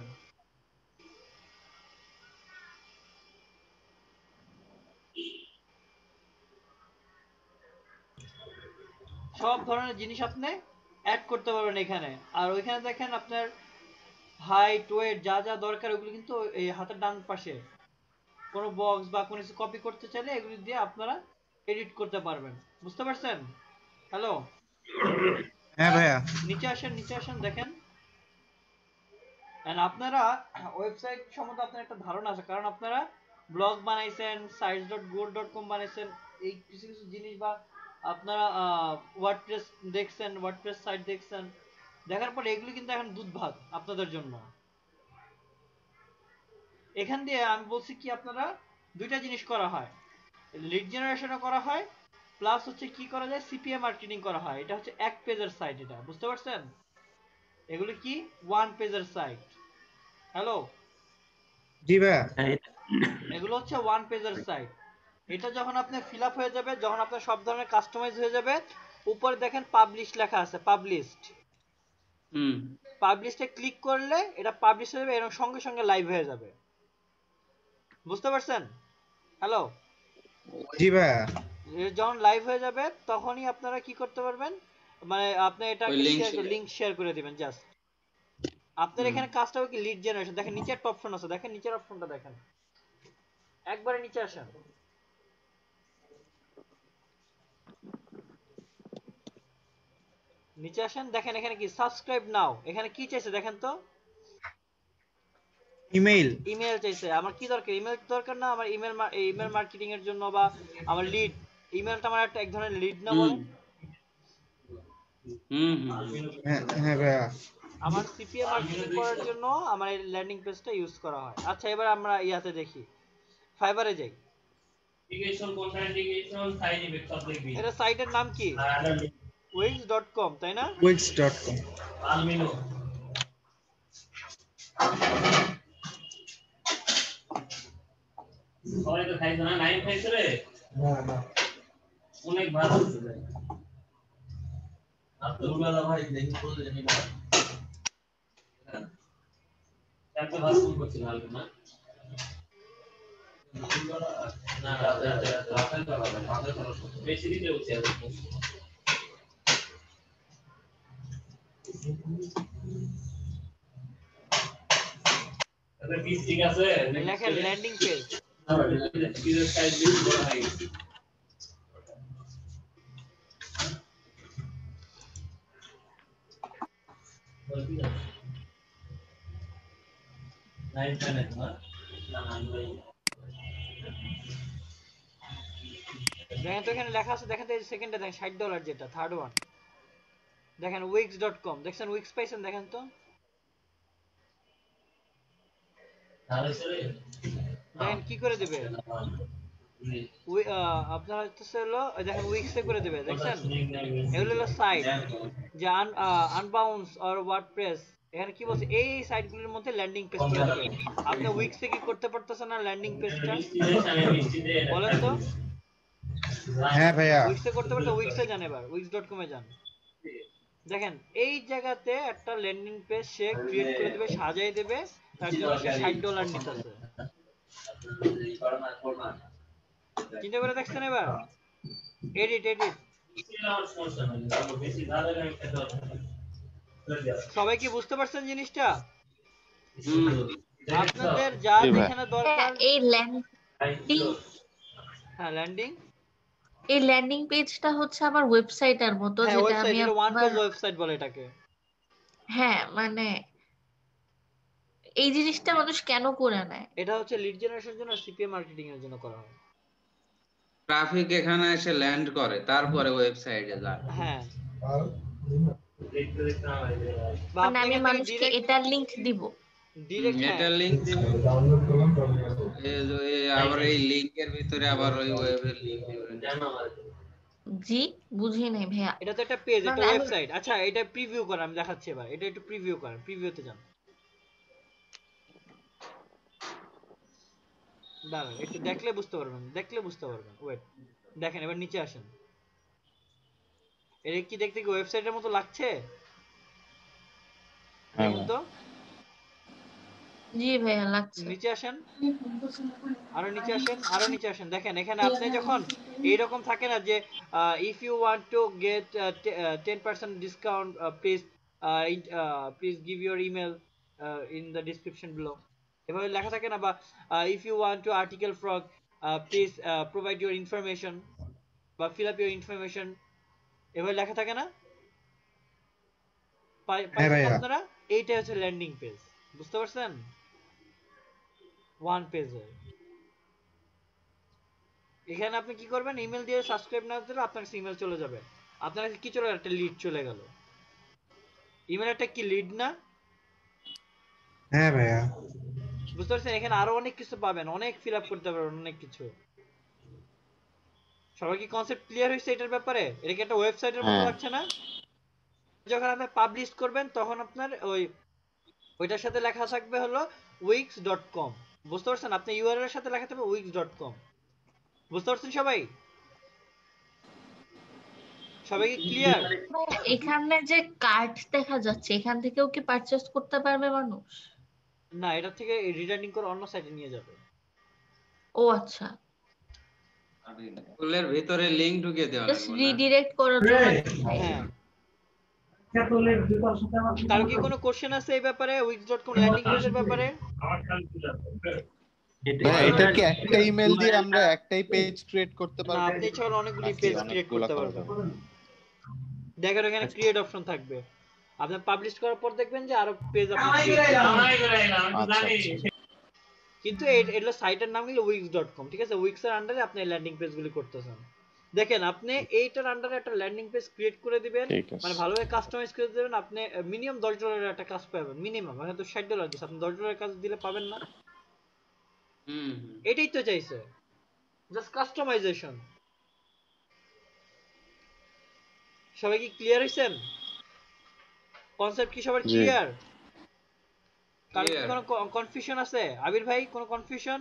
সব ধরনের জিনিস আপনি অ্যাড করতে পারবেন এখানে। আর ওইখানে দেখেন আপনার হাইট ওয়েট যা যা দরকার ওগুলো কিন্তু এই হাতের ডান পাশে। কোনো বক্স বা কোনো কিছু কপি করতে চাইলে এগুলি দিয়ে আপনারা এডিট করতে পারবেন, বুঝতে পারছেন? হ্যালো, হ্যাঁ ভাইয়া। নিচে আসেন, নিচে আসেন, দেখেন। And আপনারা ওয়েবসাইট সম্বন্ধে আপনার একটা ধারণা আছে, কারণ আপনারা ব্লগ বানাইছেন, sites.gold.com বানাইছেন, এই কিছু কিছু জিনিস, বা আপনারা ওয়ার্ডপ্রেস দেখছেন, ওয়ার্ডপ্রেস সাইট দেখছেন, দেখার পর এগুলো কিন্তু এখন দুধ ভাত আপনাদের জন্য। এখান দিয়ে আমি বলছি কি, আপনারা দুইটা জিনিস করা হয়, লিড জেনারেশনও করা হয়, প্লাস হচ্ছে কি করা যায়, সিপিএ মার্কেটিং করা হয়। এটা হচ্ছে এক পেজের সাইট, এটা বুঝতে পারছেন? এগুলো কি ওয়ান পেজের সাইট। হ্যালো, জি ভাইয়া। এগুলো হচ্ছে ওয়ান পেজের সাইট। এটা যখন আপনি ফিল আপ হয়ে যাবে, যখন আপনার সব ধরনের কাস্টমাইজ হয়ে যাবে, উপরে দেখেন পাবলিশ লেখা আছে, পাবলিশড। পাবলিশে ক্লিক করলে এটা পাবলিশ হয়ে যাবে এবং সঙ্গে সঙ্গে লাইভ হয়ে যাবে, বুঝতে পারছেন? হ্যালো, জি ভাইয়া। যখন লাইভ হয়ে যাবে তখনই আপনারা কি করতে পারবেন, মানে আপনি এটা লিংক শেয়ার করে দিবেন জাস্ট। আপনার এখানে কাজটা হবে কি, লিড জেনারেশন। দেখেন নিচে একটা অপশন আছে, দেখেন নিচের অপশনটা দেখেন, একবারে নিচে আসেন। নিচে আসেন, দেখেন এখানে কি সাবস্ক্রাইব নাও, এখানে কি চাইছে দেখেন তো? ইমেইল। ইমেল চাইছে। আমার কি দরকার? ইমেল দরকার না আমার? ইমেল মার্কেটিং এর জন্য বা আমার লিড, ইমেলটা আমার একটা এক ধরনের লিড না বলেন? হ্যাঁ হ্যাঁ ভাইয়া। আমার সিপিএ মার্কেটিং করার জন্য আমার এই ল্যান্ডিং পেজটা ইউজ করা হয়। আচ্ছা, এবার আমরা ইয়াতে দেখি, ফাইবারে যাই। এটা সাইটের নাম কি? wix.com, তাই না? wix.com। সবাই তো খাইছো না, নাইন খাইছো রে? না, অনেক ভালো হচ্ছে ভাই। আর তো দুবেলা ভাই দেখি বলে জানি না। একটা ভালো ফোন করছিল হালকা না? না বেশি দিতে হচ্ছে আর এটা কি ঠিক আছে? লেখেন ল্যান্ডিং পেজ। পিজের সাইজ বেশি বড় হয়ে গেছে। নাইন প্যানেল না? দেখেন তো এখানে লেখা আছে, দেখেন তো এই সেকেন্ডে দেখেন $60 যেটা থার্ড ওয়ান, দেখেন wix.com, দেখছেন উইক্স পাইছেন? দেখেন তো, দেখেন কি করে দিবে। আপনার হচ্ছে হলো দেখেন উইক্সে করে দিবে, দেখছেন? এগুলো হলো সাইট, যে আনবাউন্স অর ওয়ার্ডপ্রেস। এখানে কি বলছে, এই সাইটগুলোর মধ্যে ল্যান্ডিং পেজ করে দিবে। আপনি উইক্সে কি করতে পারতেছেন না ল্যান্ডিং পেজটা? বলেন তো। হ্যাঁ ভাইয়া। উইক্সে করতে পারতে উইক্সে যান, এবার wix.com এ যান। দেখেন এই জায়গাতে একটা ল্যান্ডিং পেজ সে ক্রিয়েট করে দিবে, সাজাই দেবে, তার জন্য সে $60 নিতেছে। চিন্তা করে দেখছেন? এবার এডিট এডিট। সবাই কি বুঝতে পারছেন জিনিসটা? আপনাদের যা যেখানে দরকার। এই ল্যান্ডিং, হ্যাঁ ল্যান্ডিং, এই ল্যান্ডিং পেজটা হচ্ছে আমার ওয়েবসাইটের মতো, হ্যাঁ যেটা ওয়েবসাইট, আমি এটা ওয়ান আবার পেজ ওয়েবসাইট বলে এটাকে। হ্যাঁ মানে এই জিনিসটা মানুষ কেন করে নেয়? এটা হচ্ছে লিড জেনারেশনের জন্য, সিপিএম মার্কেটিং এর জন্য করা হয়। ট্রাফিক এখানে এসে ল্যান্ড করে তারপরে ওয়েবসাইটে যায়। হ্যাঁ বা মানে আপনি আমি এখান থেকে মানুষকে এটার লিংক দিব। ডিরেক্ট হ্যাঁ এটার লিংক দিব, আবার এই লিংকের ভিতরে আবার ওই ওয়েবের লিংক দিবেন। জি, বুঝি নাই ভাইয়া। এটা তো একটা পেজ, একটা মানে আমি ওয়েবসাইট। আচ্ছা এটা প্রিভিউ করেন, আমি দেখাচ্ছি এবার। এটা একটু প্রিভিউ করেন, প্রিভিউতে যান। দাঁড়ান একটু দেখলে বুঝতে পারবেন, দেখলে বুঝতে পারবেন। ওয়েট, দেখেন এবার নিচে আসেন। এটা কি দেখতে কি ওয়েবসাইটের মতো লাগছে? হ্যাঁ দেখেন তো, জি ভাইয়া লাগছে। নিচে আসেন, আরো নিচে আসেন, আরো নিচে আসেন। দেখেন এখানে আপনি যখন এইরকম থাকে না যে if you want to get 10% discount, please please give your email in the description below, এভাবে লেখা থাকে না? বা if you want to article frog, please provide your information বা ফিল আপ ইউর ইনফরমেশন, এভাবে লেখা থাকে না? হ্যাঁ পাইছেন ভাইয়া। আপনারা? এইটাই হচ্ছে ল্যান্ডিং পেজ, বুঝতে পারছেন? ওয়ান পেজে এখানে আপনি কি করবেন, ইমেল দিয়ে সাবস্ক্রাইব না দিলে আপনার ইমেল চলে যাবে। আপনার কাছে কি চলে গেল? একটা লিড চলে গেল। ইমেল একটা কি লিড না? হ্যাঁ ভাইয়া। বুঝতে পারছেন? এখানে আরো অনেক কিছু পাবেন, অনেক ফিল আপ করতে পারবেন, অনেক কিছু। সবার কি কনসেপ্ট ক্লিয়ার হয়েছে এটার ব্যাপারে? এটা কি একটা ওয়েবসাইটের মতো হ্যাঁ লাগছে না? যখন আপনি পাবলিশ করবেন তখন আপনার ওইটার সাথে লেখা থাকবে হলো wix.com, বুঝতে পারছেন? আপনি ইউআরএল এর সাথে লেখা থাকবে wix.com, বুঝতে পারছেন সবাই? সবাই কি ক্লিয়ার? ভাইয়া, এখানে যে কার্ড দেখা যাচ্ছে, এখান থেকেও কি পারচেজ করতে পারবে মানুষ? না, এটা থেকে রিটার্নিং করে অন্য সাইটে নিয়ে যাবে। ও আচ্ছা, ফুলের ভিতরে লিংক ঢুকিয়ে দেওয়া জাস্ট লাগবে না? রিডিরেক্ট করার জন্য একটা site। হ্যাঁ, কারো কি কোনো কোশ্চেন আছে এই ব্যাপারে, wix.com ল্যান্ডিং পেজের ব্যাপারে? ভাই এটা কি একটা ইমেল দিয়ে আমরা একটাই পেজ ক্রিয়েট করতে না, পারবো? আপনি চাইলে অনেকগুলি নাকি পেজ ক্রিয়েট অনেকগুলা করতে করা পারবেন। যাবে? দেখেন এখানে ক্রিয়েট অপশন থাকবে, আপনি পাবলিশ করার পর দেখবেন যে আরো পেজ আপনি ক্রিয়েট করতে পারবেন। আচ্ছা আচ্ছা। কিন্তু এগুলো সাইটের নাম হলো wix.com, ঠিক আছে? উইক্স এর আন্ডারে আপনি ল্যান্ডিং পেজগুলি করতেছেন। দেখেন আপনি এইটার আন্ডারে একটা ল্যান্ডিং পেজ ক্রিয়েট করে দিবেন, ঠিক আছে। মানে ভালোভাবে কাস্টমাইজ করে দিবেন। আপনি মিনিমাম $10 একটা কাজ পাবেন, মিনিমাম। এখন তো $60 দিচ্ছে, আপনি $10 কাজ দিলে পাবেন না? হুম। এটাই তো চাইছে, জাস্ট কাস্টমাইজেশন। সবাই কি ক্লিয়ার হইছেন? কনসেপ্ট কি সবার জি। ক্লিয়ার? কারো কি Clear. কোনো কনফিউশন আছে? আবির ভাই কোনো কনফিউশন?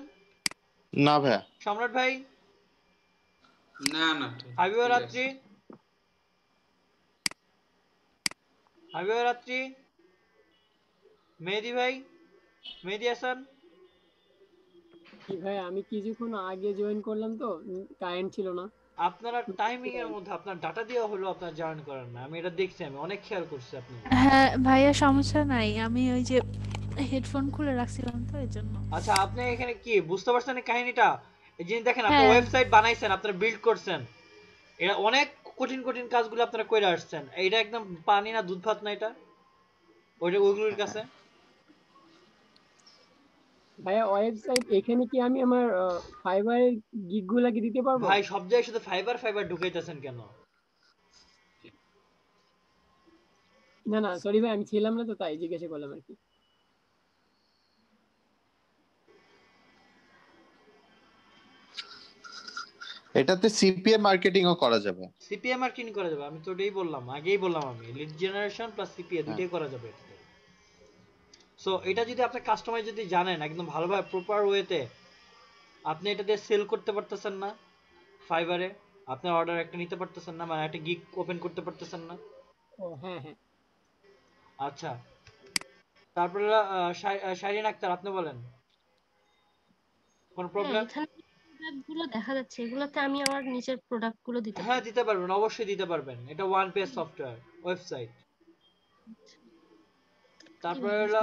না ভাইয়া। সম্রাট ভাই? না না ঠিক হাবিবা আছে। রাত্রি? হাবিবা রাত্রি? মেহেদি ভাই? মেহেদি হাসান? কি ভাই, আমি কিছুক্ষণ আগে জয়েন করলাম তো, কারেন্ট ছিল না। আপনারা টাইমিং এর মধ্যে আপনার ডাটা দেওয়া হলো, আপনার জয়েন করেন না। আমি এটা দেখছি, আমি অনেক খেয়াল করছি আপনি। হ্যাঁ ভাইয়া, সমস্যা নাই, আমি ওই যে হেডফোন খুলে রাখছিলাম তো এর জন্য। আচ্ছা, আপনি এখানে কি বুঝতে পারছেন এই কাহিনীটা? এই জিনিস দেখেন, আপনি হ্যাঁ। ওয়েবসাইট বানাইছেন, আপনারা বিল্ড করছেন, এটা অনেক কঠিন কঠিন কাজগুলো আপনারা করে আসছেন। এটা একদম পানি না দুধ ভাত না এটা ওইগুলোর কাছে। ভাইয়া ওয়েবসাইট, এখানে কি আমি আমার ফাইবারের গিগ গুলা কি দিতে পারবো? ভাই সব জায়গায় শুধু ফাইবার ফাইবার ঢুকাইতেছেন কেন? না না, সরি ভাই, আমি ছিলাম না তো, তাই জিজ্ঞাসা করলাম আর কি। এটাতে সিপিএ মার্কেটিং ও করা যাবে। সিপিএম আর কিন করা যাবে, আমি তো ওটাই বললাম, আগেই বললাম আমি, লিড জেনারেশন প্লাস সিপিএ দুটোই করা যাবে। সো এটা যদি আপনি কাস্টমাইজ যদি জানেন একদম ভালোভাবে প্রপার ওয়েতে, আপনি এটা দিয়ে সেল করতে পারতেছেন না ফাইবারে, আপনার অর্ডার একটা নিতে পারতেছেন না, মানে একটা গিগ ওপেন করতে পারতেছেন না। ও হ্যাঁ হ্যাঁ। আচ্ছা, তারপরে শাইরিন আক্তার, আপনি বলেন, কোন হ্যাঁ, প্রবলেম? এখানে প্রোডাক্ট গুলো দেখা যাচ্ছে, এগুলোতে আমি আমার নিচের প্রোডাক্ট গুলো দিতে হ্যাঁ পারি। দিতে পারবেন, অবশ্যই দিতে পারবেন। এটা ওয়ান পেজ সফটওয়্যার ওয়েবসাইট। তারপরে হলো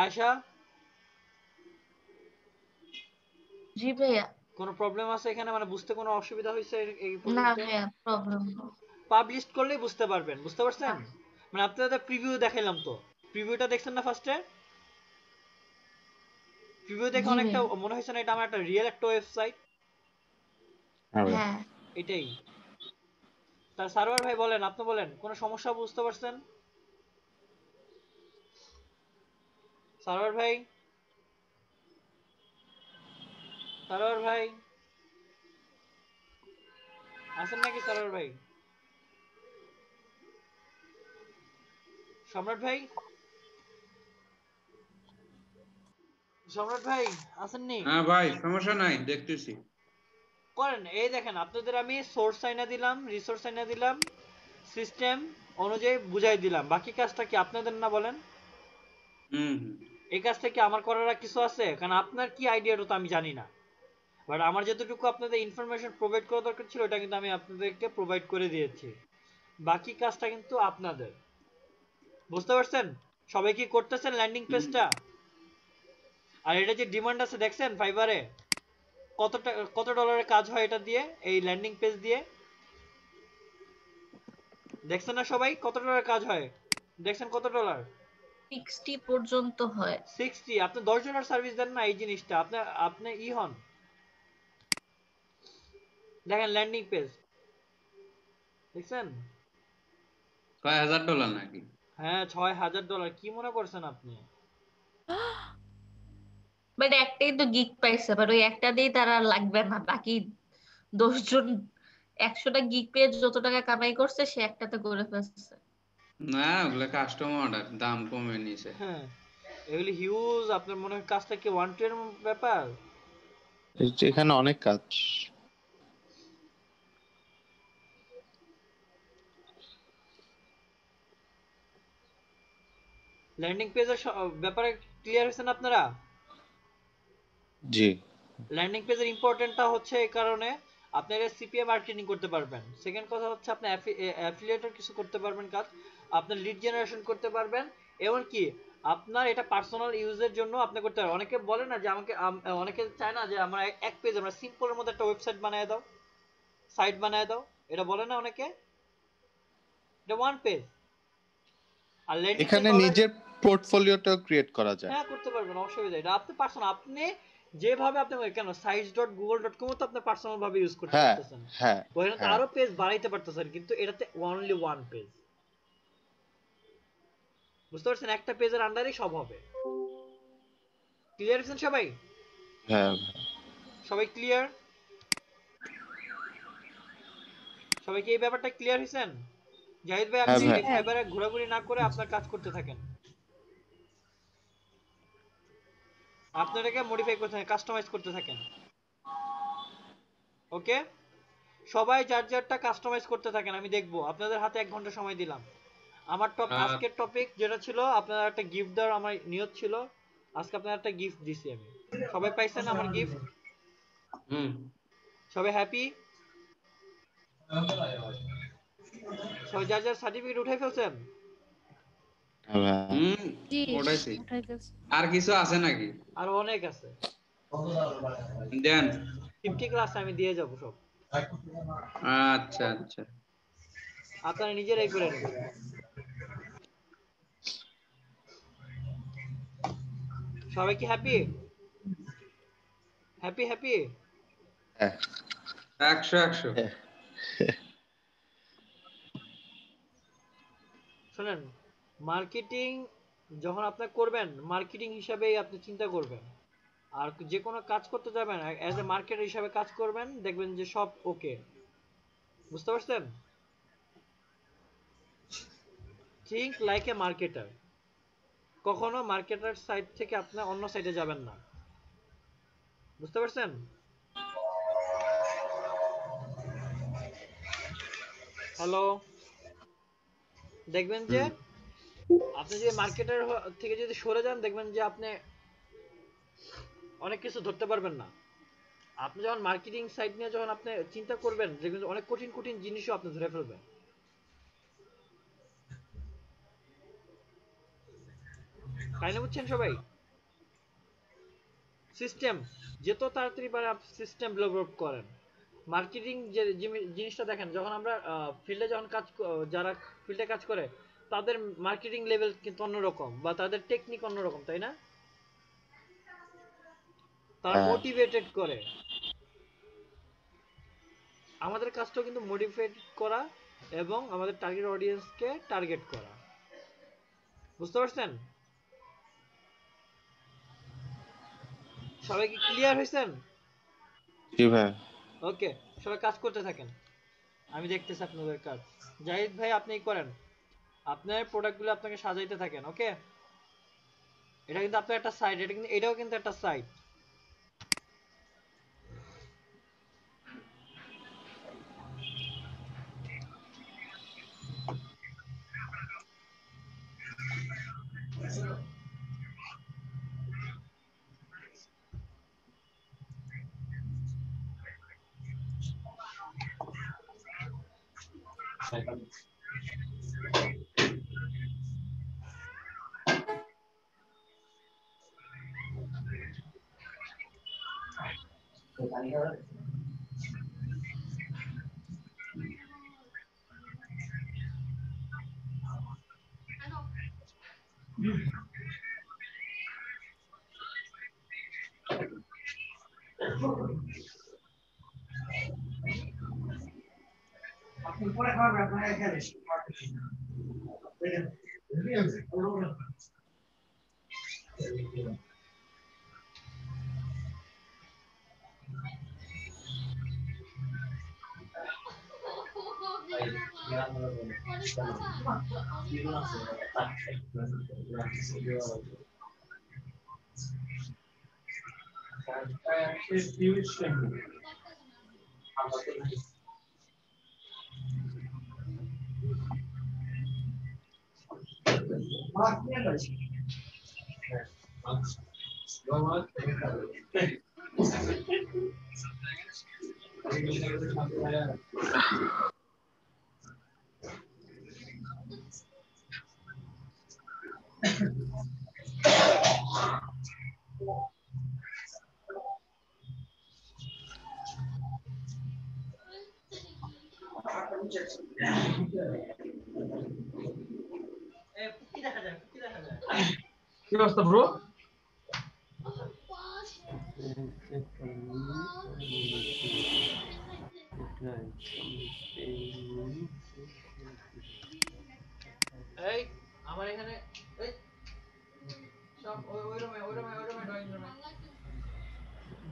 আয়েশা, জি ভাইয়া। কোনো প্রবলেম আছে এখানে, মানে বুঝতে কোনো অসুবিধা হয়েছে এই না পর্যন্ত? ভাইয়া, প্রবলেম। পাবলিশ করলেই বুঝতে পারবেন, বুঝতে পারছেন? মানে আপনাদের প্রিভিউ দেখাইলাম তো, প্রিভিউটা দেখছেন না ফার্স্টে? প্রিভিউ দেখে জি অনেকটা ভাইয়া। মনে হয়েছে না এটা আমার একটা রিয়েল একটা ওয়েবসাইট? হ্যাঁ ভাই। হ্যাঁ এটাই। তার সার্ভার ভাই বলেন, আপনি বলেন কোনো সমস্যা বুঝতে পারছেন? সার্ভার ভাই, সার্ভার ভাই আছেন নাকি সার্ভার ভাই? সম্রাট ভাই, সম্রাট ভাই আছেন নি? হ্যাঁ ভাই, সমস্যা নাই, দেখতেছি। করেন, এই দেখেন আপনাদের আমি সোর্স আইনা দিলাম, রিসোর্স আইনা দিলাম, সিস্টেম অনুযায়ী বুঝাই দিলাম, বাকি কাজটা কি আপনাদের না বলেন? হুম। এই কাজটা কি আমার করার আর কিছু আছে? কারণ আপনার কি আইডিয়াটা তো আমি জানি না, বাট আমার যতটুকু আপনাদের ইনফরমেশন প্রোভাইড করা দরকার ছিল ওটা কিন্তু আমি আপনাদেরকে প্রোভাইড করে দিয়েছি, বাকি কাজটা কিন্তু আপনাদের। বুঝতে পারছেন? সবাই কি করতেছেন ল্যান্ডিং পেজটা? আর এটা যে ডিমান্ড আছে দেখছেন ফাইবারে, কত ডলারের কাজ হয় এটা দিয়ে, এই ল্যান্ডিং পেজ দিয়ে? দেখছেন না সবাই কত ডলারের কাজ হয়? দেখছেন কত ডলার? 60 পর্যন্ত হয়। 60? আপনি 10 ডলার সার্ভিস দেন না এই জিনিসটা, আপনি আপনি ই হন। দেখেন ল্যান্ডিং পেজ দেখছেন? $6000 নাকি? হ্যাঁ $6000। কি মনে করছেন আপনি? বাট একটাই তো গিগ পাইছে, বাট ওই একটা দিয়ে তারা লাগবে না, বাকি 10 জন 100টা গিগ পেয়ে যত টাকা কামাই করছে সে একটাতে করে ফেলছে। না, ওগুলো কাস্টম অর্ডার, দাম কমে নিছে। হ্যাঁ, এগুলি হিউজ। আপনার মনে হয় কাজটা কি 1 2 এর ব্যাপার? এখানে অনেক কাজ। ল্যান্ডিং পেজের ব্যাপারে ক্লিয়ার হয়েছেন আপনারা? জি। ল্যান্ডিং পেজের ইম্পর্টেন্টটা হচ্ছে এই কারণে আপনারা সিপিএ মার্কেটিং করতে পারবেন। সেকেন্ড কথা হচ্ছে আপনি অ্যাফিলিয়েটর কিছু করতে পারবেন কাজ, আপনার লিড জেনারেশন করতে পারবেন, এমনকি আপনার এটা পার্সোনাল ইউজের জন্য আপনি করতে পারবেন। অনেকে বলে না যে আমাকে অনেকে চায় না যে আমরা এক পেজ, আমরা সিম্পলের মধ্যে একটা ওয়েবসাইট বানিয়ে দাও, সাইট বানিয়ে দাও, এটা বলে না অনেকে? এটা ওয়ান পেজ। আর ল্যান্ডিং পেজ এখানে নিজের পোর্টফোলিওটাও ক্রিয়েট করা যায়। হ্যাঁ করতে পারবেন, অসুবিধা। এটা আপনি পার্সোনাল, আপনি যেভাবে আপনি কেন sites.google.com তো আপনি পার্সোনাল ভাবে ইউজ করতে হ্যাঁ পারতেছেন, হ্যাঁ ওখানে তো হ্যাঁ। আরো পেজ বাড়াইতে পারতেছেন, কিন্তু এটাতে অনলি ওয়ান পেজ। বুঝতে পারছেন? একটা পেজের আন্ডারেই সব হবে। ক্লিয়ার আছেন সবাই? হ্যাঁ সবাই ক্লিয়ার? সবাই কি এই ব্যাপারটা ক্লিয়ার হয়েছেন? জাহিদ ভাই হ্যাঁ আপনি ভাই। এই ফাইবারে ঘোরাঘুরি না করে আপনার কাজ করতে থাকেন, আপনারাকে মডিফাই করতে থাকেন, কাস্টমাইজ করতে থাকেন। ওকে, সবাই যার যারটা কাস্টমাইজ করতে থাকেন, আমি দেখবো। আপনাদের হাতে 1 ঘন্টা সময় দিলাম। আমার আজকের টপিক যেটা ছিল, আপনারা একটা গিফট দেওয়ার আমার নিয়ত ছিল, আজকে আপনারা একটা গিফট দিছি আমি। সবাই পাইছেন আমার গিফট? হুম। সবাই হ্যাপি? সবাই যার যার সার্টিফিকেট উঠাই ফেলছেন? হুম, জি ওটাইছি। উঠাই ফেলছি। আর কিছু আছে নাকি? আর অনেক আছে, দেন। 50 ক্লাস আমি দিয়ে যাবো সব, আচ্ছা আচ্ছা। আপনারা নিজেরাই করে নেবেন। সবাই কি হ্যাপি? Happy happy? হ্যাঁ 100 শুনেন, মার্কেটিং যখন আপনি করবেন, মার্কেটিং হিসাবেই আপনি চিন্তা করবেন। আর যে কোনো কাজ করতে যাবেন অ্যাজ এ মার্কেটার হিসাবে কাজ করবেন, দেখবেন যে সব ওকে। বুঝতে পারছেন? Think like a marketer. কখনো মার্কেটার সাইড থেকে আপনি অন্য সাইডে যাবেন না। বুঝতে পারছেন? হ্যালো, দেখবেন যে আপনি যদি মার্কেটার থেকে যদি সরে যান, দেখবেন যে আপনি অনেক কিছু ধরতে পারবেন না। আপনি যখন মার্কেটিং সাইড নিয়ে যখন আপনি চিন্তা করবেন, দেখবেন যে অনেক কঠিন কঠিন জিনিসও আপনি ধরে ফেলবেন। তাই না? বুঝছেন সবাই? সিস্টেম যত তাড়াতাড়ি পারে সিস্টেম ডেভেলপ করেন। মার্কেটিং যে জিনিসটা দেখেন, যখন আমরা ফিল্ডে যখন যারা ফিল্ডে কাজ করে তাদের মার্কেটিং লেভেল কিন্তু অন্যরকম, বা তাদের টেকনিক অন্যরকম, তাই না? তারা হ্যাঁ। মোটিভেটেড করে। আমাদের কাজটাও কিন্তু মোটিভেট করা এবং আমাদের টার্গেট অডিয়েন্সকে টার্গেট করা, বুঝতে পারছেন? সবাই কি ক্লিয়ার হয়েছেন? জি ভাই। ওকে, সবাই কাজ করতে থাকেন, আমি দেখতেছি আপনাদের কাজ। জাহিদ ভাই আপনি করেন, আপনার প্রোডাক্টগুলো আপনাকে সাজাইতে থাকেন। ওকে, এটা কিন্তু আপনার একটা সাইট, এটা কিন্তু এটাও কিন্তু একটা সাইট। কি অবস্থা ব্রো? এই আমার এখানে এই সব ওই রুমে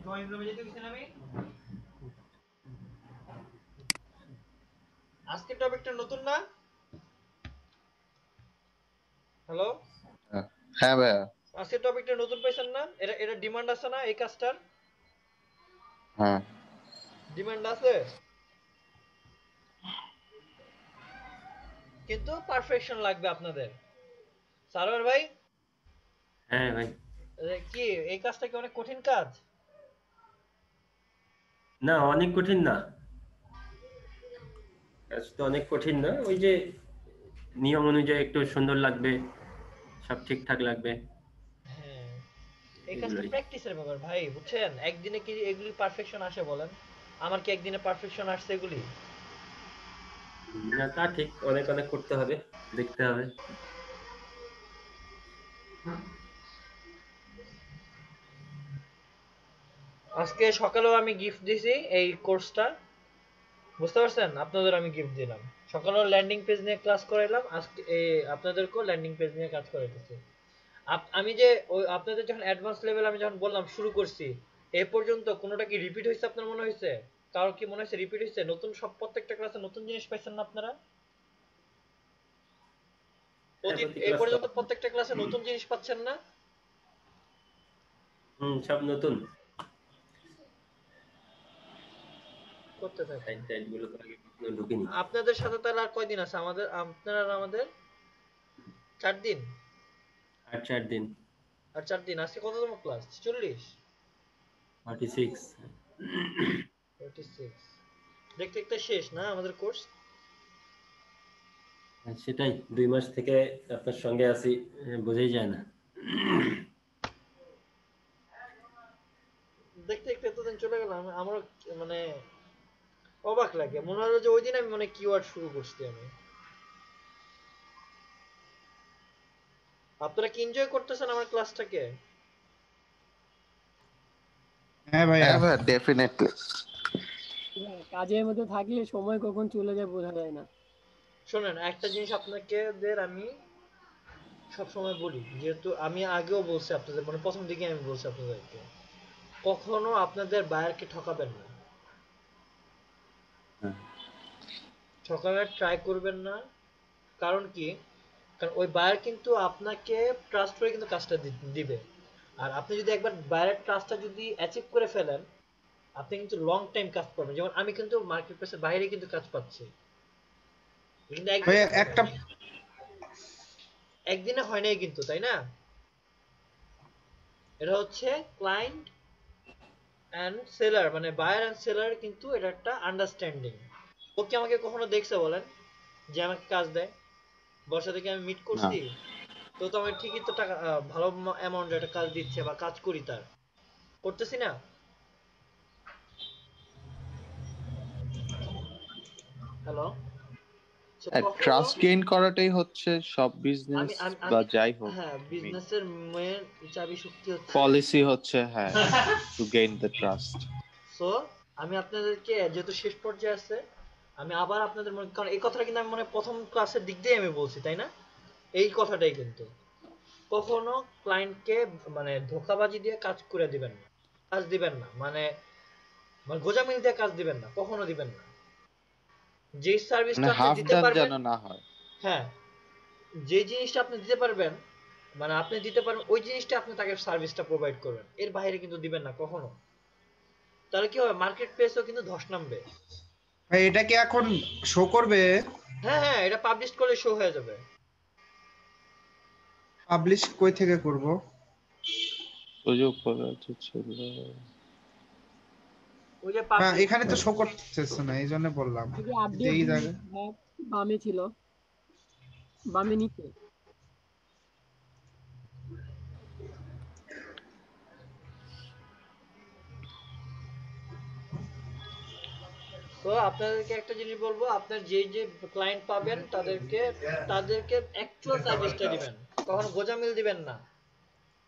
ড্রয়িং রুমে যেতে গেছেন আমি। আজকের টপিকটা নতুন না? হ্যালো, হ্যাঁ ভাইয়া। আজকের টপিকটা নতুন পাইছেন না? এটা ডিমান্ড আছে না এই কাজটার? হ্যাঁ ডিমান্ড আছে, কিন্তু পারফেকশন লাগবে আপনাদের। সারোয়ার ভাই, হ্যাঁ ভাই। কি এই কাজটা কি অনেক কঠিন কাজ? না, অনেক কঠিন না, কাজ তো অনেক কঠিন না। ওই যে নিয়ম অনুযায়ী একটু সুন্দর লাগবে, সব ঠিকঠাক লাগবে। হ্যাঁ, এই কাজটা প্র্যাকটিসের ব্যাপার ভাই, বুঝছেন? একদিনে কি এগুলি পারফেকশন আসে বলেন? আমার কি একদিনে পারফেকশন আসছে এগুলি? না, তা ঠিক, অনেক অনেক করতে হবে, দেখতে হবে। আজকে সকালেও আমি গিফট দিছি এই কোর্সটা, বুঝতে পারছেন? আপনাদের আমি গিফট দিলাম। সকালেও ল্যান্ডিং পেজ নিয়ে ক্লাস করাইলাম, আজকে আপনাদেরকেও ল্যান্ডিং পেজ নিয়ে কাজ করাইতেছি। আমি যে ওই আপনাদের যখন অ্যাডভান্স লেভেল আমি যখন বললাম শুরু করছি, এ পর্যন্ত কোনোটা কি রিপিট হয়েছে আপনার মনে হয়েছে? কারো কি মনে হয়েছে রিপিট হয়েছে? নতুন সব প্রত্যেকটা ক্লাসে নতুন জিনিস পাইছেন না আপনারা? এই পর্যন্ত প্রত্যেকটা ক্লাসে নতুন জিনিস পাচ্ছেন না? সব নতুন করতে থাকেন। গুলো তো আগে কখনো ঢুকিনি। আপনাদের সাথে তাহলে আর কয়দিন আছে আমাদের, আপনারা আর আমাদের? 4 দিন। আর 4 দিন। আর 4 দিন। আজকে কততম ক্লাস? 46? 46। 46 দেখতে দেখতে শেষ না আমাদের কোর্স? সেটাই, 2 মাস থেকে আপনার সঙ্গে আছি, বোঝাই যায় না। দেখতে দেখতে এতদিন চলে গেল, আমারও মানে অবাক লাগে, মনে হলো যে ওই দিন আমি মানে কিওয়ার্ড শুরু করছি আমি। আপনারা কি এনজয় করতেছেন আমার ক্লাসটাকে? হ্যাঁ ভাইয়া, হ্যাঁ ভাইয়া, ডেফিনেটলি। কাজের মধ্যে থাকলে সময় কখন চলে যায় বোঝা যায় না। শোনেন, একটা জিনিস আপনাকে আমি সব সময় বলি, যেহেতু আমি আগেও বলছি আপনাদের, মানে প্রথম দিকে আমি বলছি আপনাদেরকে, কখনো আপনাদের বায়ারকে ঠকাবেন না, হ্যাঁ। ঠকানোর ট্রাই করবেন না। কারণ কি, কারণ ওই বায়ার কিন্তু আপনাকে ট্রাস্ট করে কিন্তু কাজটা দিবে। আর আপনি যদি একবার বায়ারের ট্রাস্টটা যদি অ্যাচিভ করে ফেলেন, আপনি কিন্তু লং টাইম কাজ পাবেন। যেমন আমি কিন্তু মার্কেট প্লেসের বাইরে কিন্তু কাজ পাচ্ছি, কিন্তু ভাইয়া একটা একদিনে হয় নাই কিন্তু, তাই না? এটা হচ্ছে ক্লায়েন্ট এন্ড সেলার, মানে বায়ার এন্ড সেলার, কিন্তু এটা একটা আন্ডারস্ট্যান্ডিং। ও কি আমাকে কখনো দেখছে বলেন যে আমাকে কাজ দেয়? বর্ষা থেকে আমি মিট না করছি, তো তো আমি ঠিকই তো টাকা ভালো অ্যামাউন্ট একটা কাজ দিচ্ছে বা কাজ করি, তার করতেছি না? হ্যালো, কখনো ট্রাস্ট গেইন করাটাই হচ্ছে সব বিজনেস আমি আমি বা আমি যাই হোক হ্যাঁ, বিজনেসের মেন চাবি শক্তি হচ্ছে পলিসি হচ্ছে, হ্যাঁ, to gain the trust. So আমি আপনাদেরকে, যেহেতু শেষ পর্যায়ে আছে, আমি আবার আপনাদের মনে, কারণ এই কথাটা কিন্তু আমি মনে হয় প্রথম ক্লাসের দিক দিয়ে আমি বলছি, তাই না? এই কথাটাই কিন্তু, কখনো ক্লায়েন্টকে মানে ধোঁকাবাজি দিয়ে কাজ করে দিবেন না, কাজ দিবেন না, মানে মানে গোজামিল দিয়ে কাজ দিবেন না, কখনো দিবেন না। যে সার্ভিসটা মানে আপনি হাফ দিতে ডান পারবেন, যেন না হয়। হ্যাঁ, যে জিনিসটা আপনি দিতে পারবেন, মানে আপনি দিতে পারবেন ওই জিনিসটা আপনি তাকে সার্ভিসটা প্রোভাইড করবেন, এর বাইরে কিন্তু দিবেন না কখনো। তাহলে কি হবে, মার্কেট প্লেসও কিন্তু ধস নামবে। ভাই এটা কি এখন শো করবে? হ্যাঁ হ্যাঁ, এটা পাবলিশ করলে শো হয়ে যাবে। পাবলিশ কই থেকে করব? ওই যে উপরে আছে ছিল। ওই যে হ্যাঁ পাবলিশ, এখানে তো শো করতেছে না, এই জন্য বললাম। এই যে আপডেট যেই জায়গা বামে ছিল, বামে নিচে। তো আপনাদেরকে একটা জিনিস বলবো, আপনার যে যে ক্লায়েন্ট পাবেন তাদেরকে তাদেরকে অ্যাকচুয়াল সার্ভিসটা দিবেন, কখনো গোজামিল দিবেন না।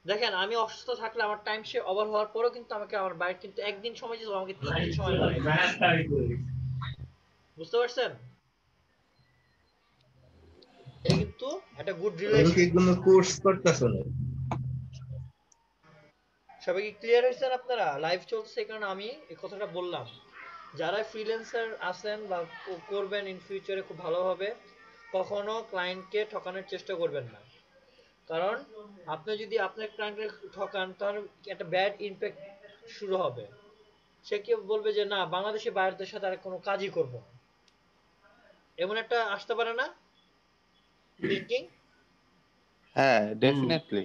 দেখেন, আমি অসুস্থ থাকলে আমার টাইম সে ওভার হওয়ার পরেও কিন্তু আমাকে আমার বাইক কিন্তু একদিন সময় দিয়েছে, আমাকে 3 দিন সময় লাগে। বুঝতে পারছেন? এটা কিন্তু একটা গুড রিলেশন। কোনো কোর্স করতেছো না? সবাই কি ক্লিয়ার হয়েছেন? আপনারা লাইভ চলছে এই কারণে আমি এই কথাটা বললাম। যারা ফ্রিল্যান্সার আছেন বা করবেন ইন ফিউচারে খুব ভালোভাবে, কখনো ক্লায়েন্টকে ঠকানোর চেষ্টা করবেন না। কারণ আপনি যদি আপনার ক্লায়েন্টকে ঠকান, তাহলে একটা ব্যাড ইমপ্যাক্ট শুরু হবে। সে কি বলবে যে না, বাংলাদেশি বায়ারদের সাথে আর কোনো কাজই করব না, এমন একটা আসতে পারে না থিঙ্কিং? হ্যাঁ, ডেফিনেটলি।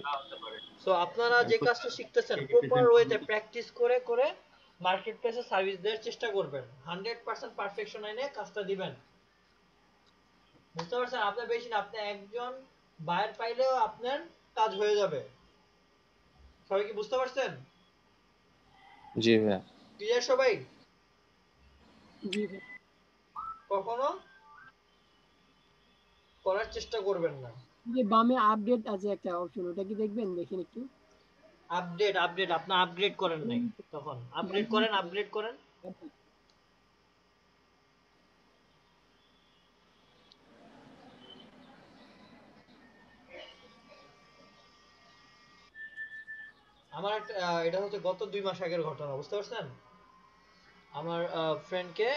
সো আপনারা যে কাজটা শিখতেছেন, প্রপার ওয়েতে প্র্যাকটিস করে করে মার্কেট প্লেসে সার্ভিস দেওয়ার চেষ্টা করবেন, 100% পারফেকশন এনে কাজটা দিবেন। বুঝতে পারছেন? আপনার বেশি না, আপনি একজন বায়ার পাইলেও আপনার কাজ হয়ে যাবে। সবাই কি বুঝতে পারছেন? জি ভাইয়া। ক্লিয়ার সবাই? জি ভাই। কখনো করার চেষ্টা করবেন না। যে বামে আপডেট আছে একটা অপশন, ওটা কি দেখবেন, দেখেন একটু। আপডেট আপডেট আপনি আপগ্রেড করেন নাই, তখন আপগ্রেড করেন, আপগ্রেড করেন। আমার একটা এটা হচ্ছে গত 2 মাস আগের ঘটনা, বুঝতে পারছেন? আমার ফ্রেন্ডকে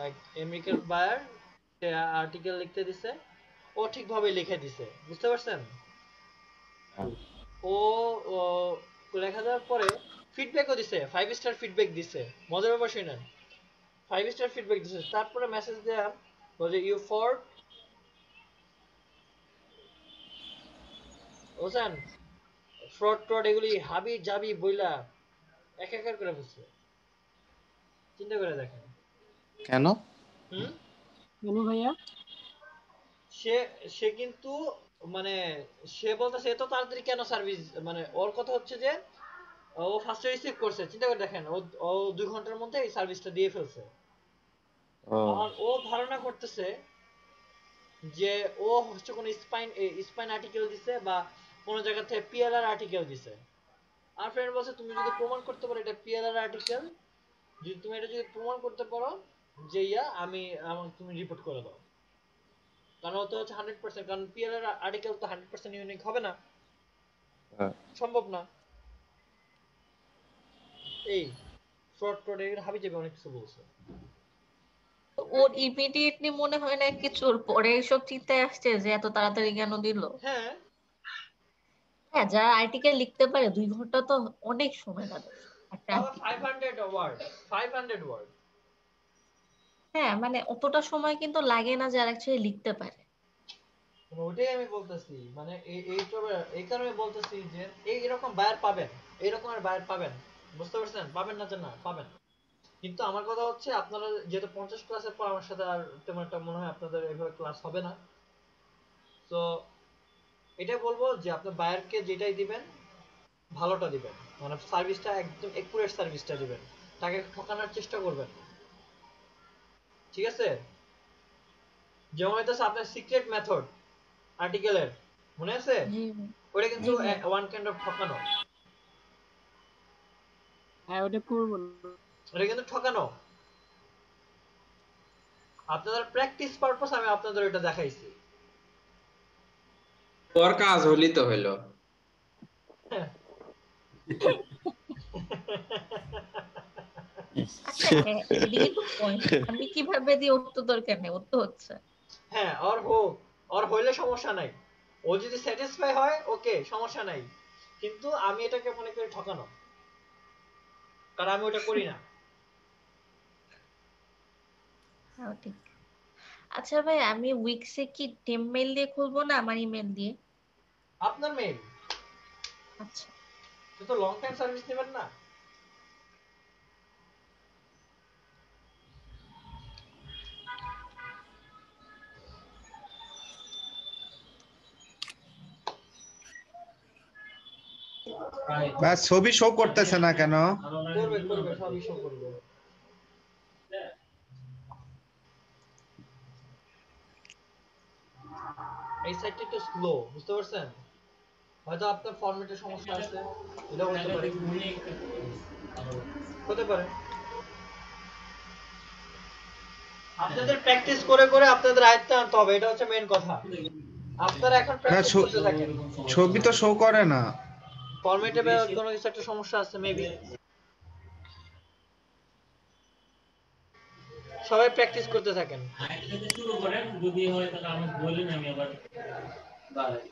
এক আমেরিকান বায়ার সে আর্টিকেল লিখতে দিছে, ও ঠিকভাবে লিখে দিছে, বুঝতে পারছেন? ও ও লেখা দেওয়ার পরে ফিডব্যাকও দিছে, 5 স্টার ফিডব্যাক দিছে। মজার ব্যাপার শুনেন, 5 স্টার ফিডব্যাক দিছে, তারপরে মেসেজ দেয়া বলে ইউ ফর, বুঝছেন? ফ্রড ট্রড এগুলি হাবি জাবি বইলা একাকার করে ফেলছে। চিন্তা করে দেখেন। কেন? হুম, কেন ভাইয়া? সে সে কিন্তু মানে সে বলতেছে এত তাড়াতাড়ি কেন সার্ভিস, মানে ওর কথা হচ্ছে যে ও ফার্স্টে রিসিভ করছে, চিন্তা করে দেখেন, ও ও 2 ঘন্টার মধ্যে এই সার্ভিসটা দিয়ে ফেলছে। ও আর ও ধারণা করতেছে যে ও হচ্ছে কোনো স্পাইন আর্টিকেল দিছে বা কোনো জায়গা থেকে পিএলআর আর্টিকেল দিছে। আর ফ্রেন্ড বলছে তুমি যদি প্রমাণ করতে পারো এটা পিএলআর আর্টিকেল, যদি তুমি এটা যদি প্রমাণ করতে পারো যে আমি আমাকে তুমি রিপোর্ট করে দাও, কারণ ওটা হচ্ছে 100%, কারণ পিএল এর আর্টিকেল তো 100% ইউনিক হবে না, হ্যাঁ। সম্ভব না। এই শর্ট হাবি যাবে অনেক কিছু বলছে। ওর ইমিডিয়েটলি মনে হয় না কিছু, ওর পরে এসব চিন্তায় আসছে যে এত তাড়াতাড়ি কেন দিল। হ্যাঁ হ্যাঁ, যারা আর্টিকেল লিখতে পারে 2 ঘন্টা তো অনেক সময় তাদের একটা বাবা, article। 500 word, 500 word. হ্যাঁ, মানে অতটা সময় কিন্তু লাগে না যারা অ্যাকচুয়ালি লিখতে পারে। ওটাই আমি বলতেছি, মানে এই কারণে বলতেছি যে এরকম বায়ার পাবেন, এই রকমের বায়ার পাবেন, বুঝতে পারছেন? পাবেন না যে না, পাবেন। কিন্তু আমার কথা হচ্ছে আপনারা যেহেতু 50 ক্লাসের পর আমার সাথে আর তেমন একটা মনে হয় আপনাদের এইভাবে ক্লাস হবে না, তো এটাই বলবো যে আপনার বায়ারকে যেটাই দিবেন ভালোটা দিবেন, মানে সার্ভিসটা একদম একুরেট সার্ভিসটা দিবেন, তাকে ঠকানোর চেষ্টা করবেন না, ঠিক আছে? যেমন হইতেছে আপনার সিক্রেট মেথড আর্টিকেলের, মনে আছে? জি ওটা কিন্তু জি জি। ওয়ান কাইন্ড অফ ঠকানো, হ্যাঁ ওটা করবো না। ওটা কিন্তু ঠকানো। আপনাদের প্র্যাকটিস পারপাস আমি আপনাদের এটা দেখাইছি। তোর কাজ হলি তো হইলো। আচ্ছা হ্যাঁ, এদিকে তো পয়েন্ট, আমি কিভাবে দিই ওর তো দরকার নেই, ওর তো হচ্ছে। হ্যাঁ, ওর হোক, ওর হইলে সমস্যা নাই, ও যদি স্যাটিসফাই হয় ওকে, সমস্যা নাই, কিন্তু আমি এটাকে মনে করি ঠকানো, কারণ আমি ওটা করি না। হ্যাঁ ঠিক। আচ্ছা ভাই, আমি উইক্সে কি টেম মেইল দিয়ে খুলবো না আমার ইমেল দিয়ে? আপনার মেইল, আচ্ছা তো লং টাইম সার্ভিস নেবেন না? ব্যাস ছবি শো করতেছে না কেন? করবে করবে, সবই শো করবে। এই সাইটটা একটু স্লো, বুঝতে পারছেন? হয়তো আপনার ফরম্যাটের সমস্যা আছে, এটা হতে পারে, হতে পারে। আপনাদের প্র্যাকটিস করে করে আপনাদের আয়ত্তে আনতে হবে, এটা হচ্ছে মেইন কথা। আপনারা এখন না প্র্যাকটিস করতে থাকেন। ছবি তো শো করে না। ফরম্যাটে বা কোনো কিছু একটা সমস্যা আছে মেবি। সবাই প্র্যাকটিস করতে থাকেন। শুরু করেন, যদি হয় তাহলে আমাকে বলেন, আমি আবার বাড়াই।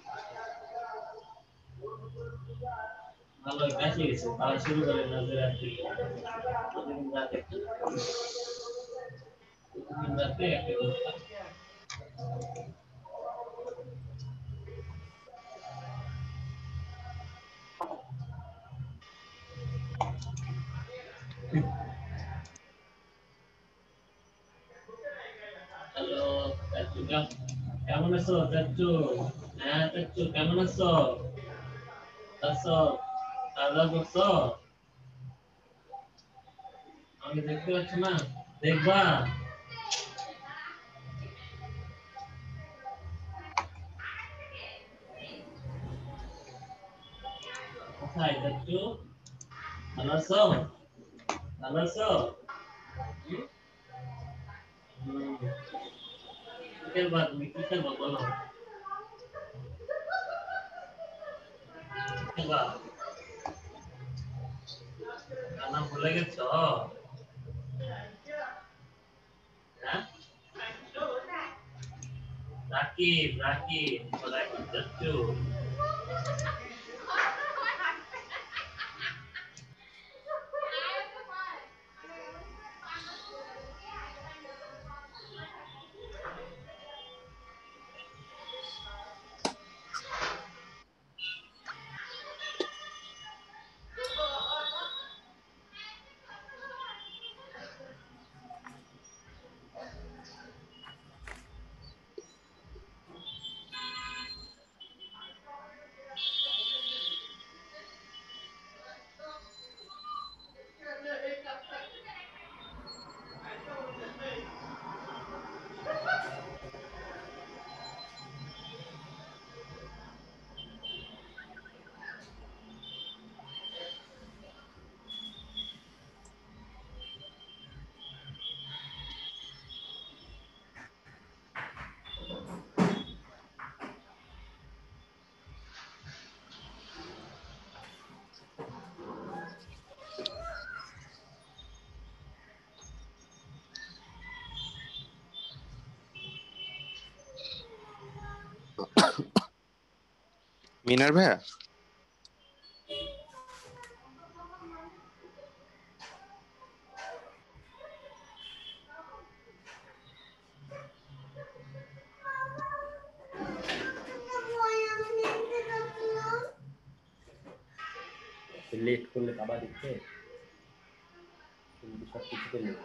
ভালো কাছে গেছে, তারা শুরু করেন না যে রাত্রি প্রতিদিন রাতে, প্রতিদিন রাতে একটা করে। হ্যালো চাচু, কেমন আছো চাচু? হ্যাঁ চাচু কেমন আছো? আছো? খাওয়া দাওয়া করছো? আমি দেখতে পাচ্ছ না, দেখবা? কোথায় চাচু? ভালো আছো? ভালো আছো? হুম। কি খেলবা তুমি, কি খেলবা বলো? কি খেলবা? নাম ভুলে গেছো? হ্যাঁ? রাকিব, রাকিব, রাকিব চাচু। মিনার ভাইয়া লেট করলে বাবা দেখতে সব কিছুতে লেট।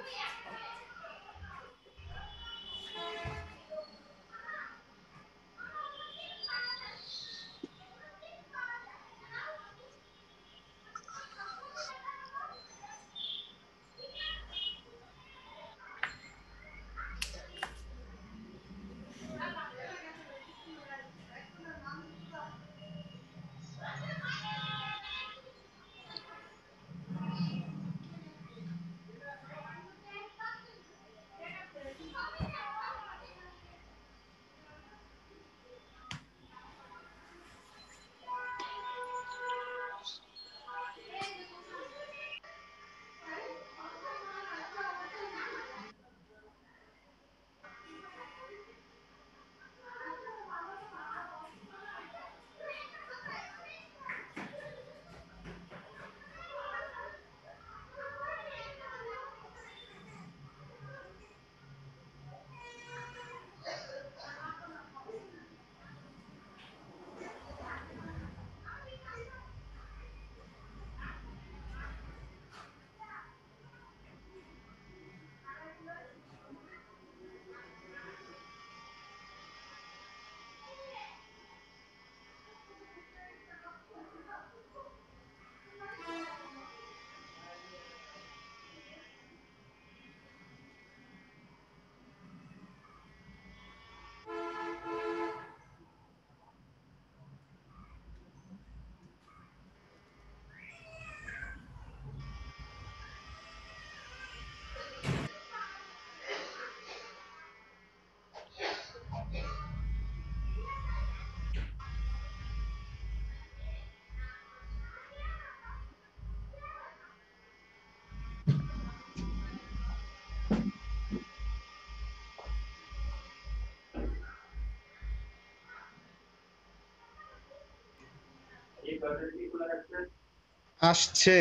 আসছে,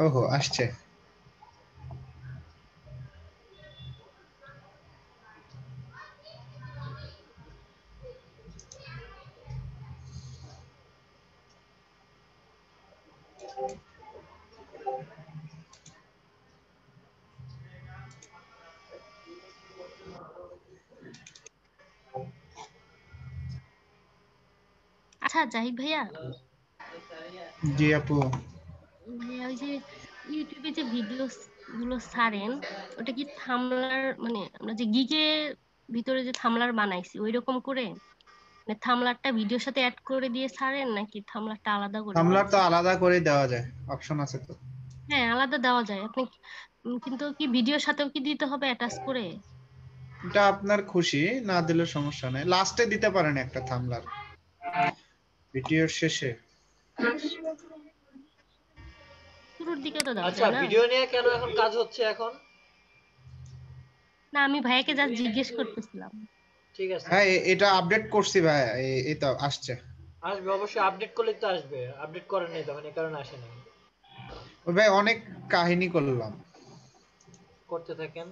ওহো আসছে। আচ্ছা জাহিদ ভাইয়া, জি আপু। ভাইয়া ওই যে ইউটিউবে যে ভিডিও গুলো ছাড়েন, ওটা কি থামলার মানে আমরা যে গিগের ভিতরে যে থামলার বানাইছি ওই রকম করে, মানে থামলারটা ভিডিওর সাথে অ্যাড করে দিয়ে ছাড়েন নাকি থামলারটা আলাদা করে থাম্বলার দেন? তো আলাদা করে দেওয়া যায়, অপশন আছে তো। হ্যাঁ আলাদা দেওয়া যায়, আপনি কিন্তু কি ভিডিওর সাথেও কি দিতে হবে অ্যাটাচ করে? এটা আপনার খুশি, না দিলে সমস্যা নেই, লাস্টে দিতে পারেন একটা থাম্বলার ভিডিওর শেষে। শুরুর দিকে তো দেওয়া আচ্ছা, যায় না? ভিডিও নিয়ে কেন এখন কাজ হচ্ছে এখন? না আমি ভাইয়াকে জাস্ট জিজ্ঞেস করতেছিলাম। ঠিক আছে, হ্যাঁ এটা আপডেট করছি ভাই, এই তো আসছে। আসবে অবশ্যই, আপডেট করলে তো আসবে, আপডেট করেন নাই তখন এই কারণে আসে নাই। ও ভাই অনেক কাহিনী করলাম। করতে থাকেন।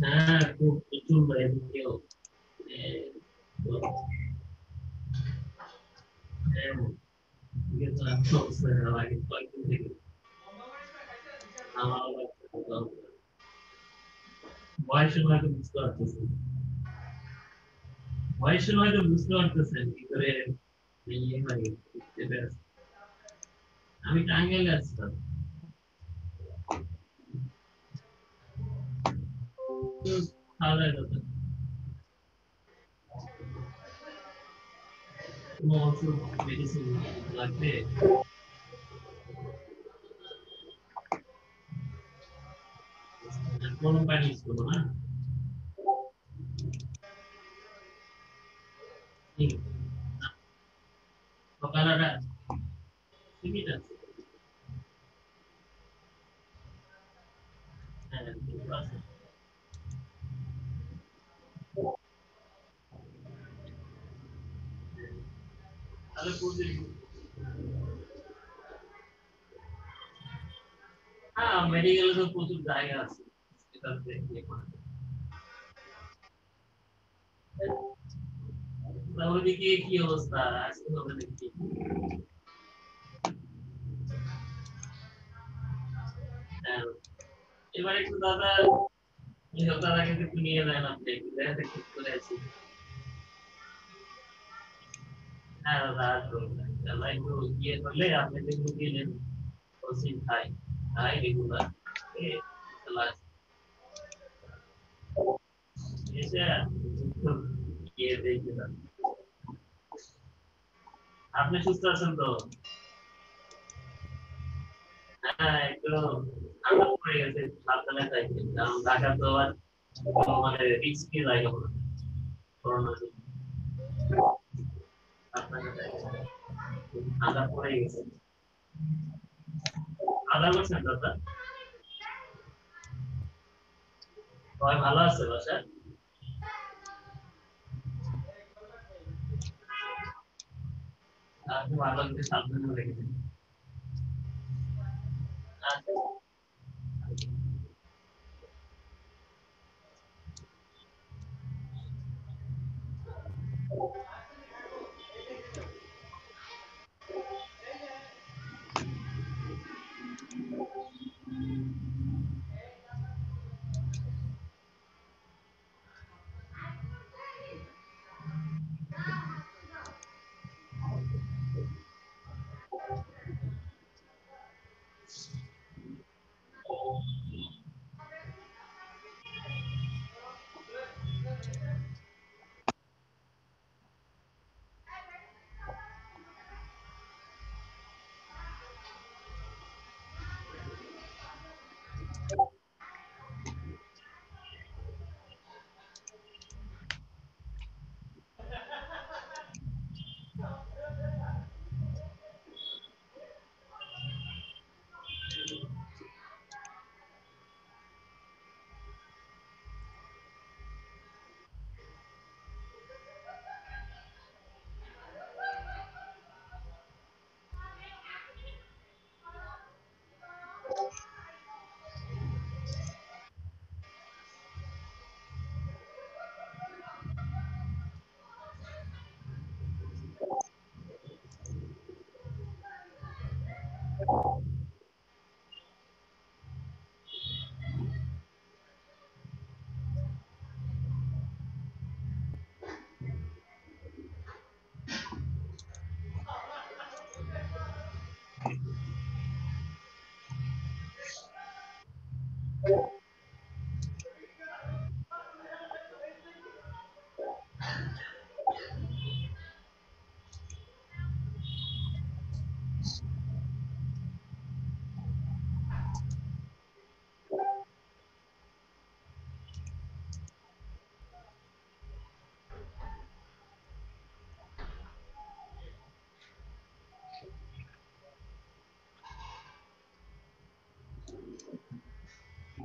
হ্যাঁ খুব প্রচুর এদিকেও হ্যাঁ, এদিকে তো এত অবস্থা আগে কয়েকদিন থেকে আমার বয়সের হয়তো বুঝতে পারতেছেন বয়সের হয়তো বুঝতে পারতেছেন কি করে ইয়ে হয় এটা আমি টাঙ্গাইলে আসতাম খাওয়া দাওয়া করতাম কোনো ওষুধ মেডিসিন লাগবে গরম পানি ইউজ করবো না ঠিক সকালটা ঠিকই আছে হ্যাঁ ঠিক আছে তাহলে প্রতিদিন হ্যাঁ মেডিকেলে তো প্রচুর জায়গা আছে এটাতে ইয়ে করা ওইদিকে কি অবস্থা আসতে হবে নাকি হ্যাঁ, এবার একটু দাদা দাদা কিন্তু একটু নিয়ে নেন আপনি একটু দেখাতে ঠিক করে আছি হ্যাঁ দাদা আসবো দাদা একটু ইয়ে করলে আপনি একটু দিয়ে নেন ওসি খাই খাই রেগুলার এসে ইয়ে দেখে আপনি সুস্থ আছেন তো হ্যাঁ একটু ঠান্ডা পড়ে গেছে সাবধানে থাকবেন কারণ ঢাকা তো আবার মানে রিস্কি জায়গা বলে করোনা সাবধানে থাকবেন ঠান্ডা পড়ে গেছে আদা করছেন দাদা সবাই ভালো আছে বাসায় আপনি ভালো করে সাবধানে রেখেছেন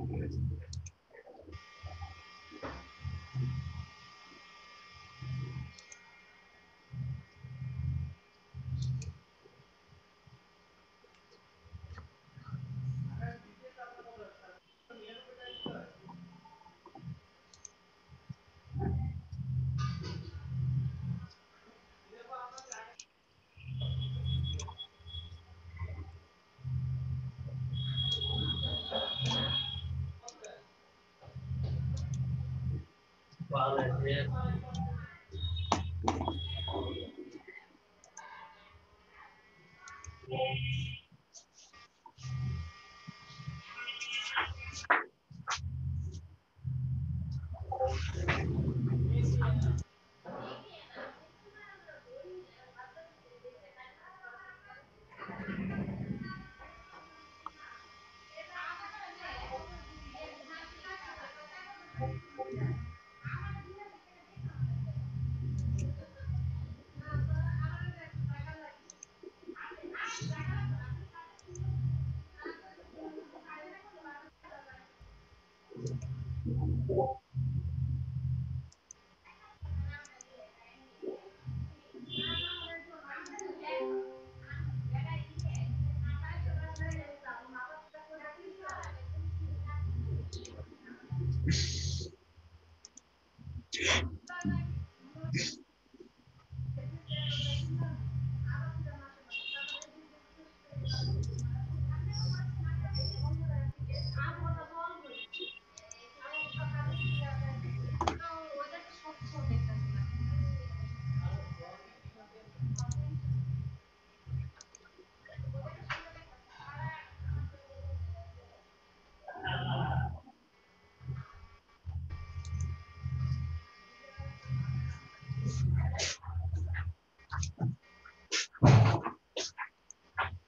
আচ্ছা College.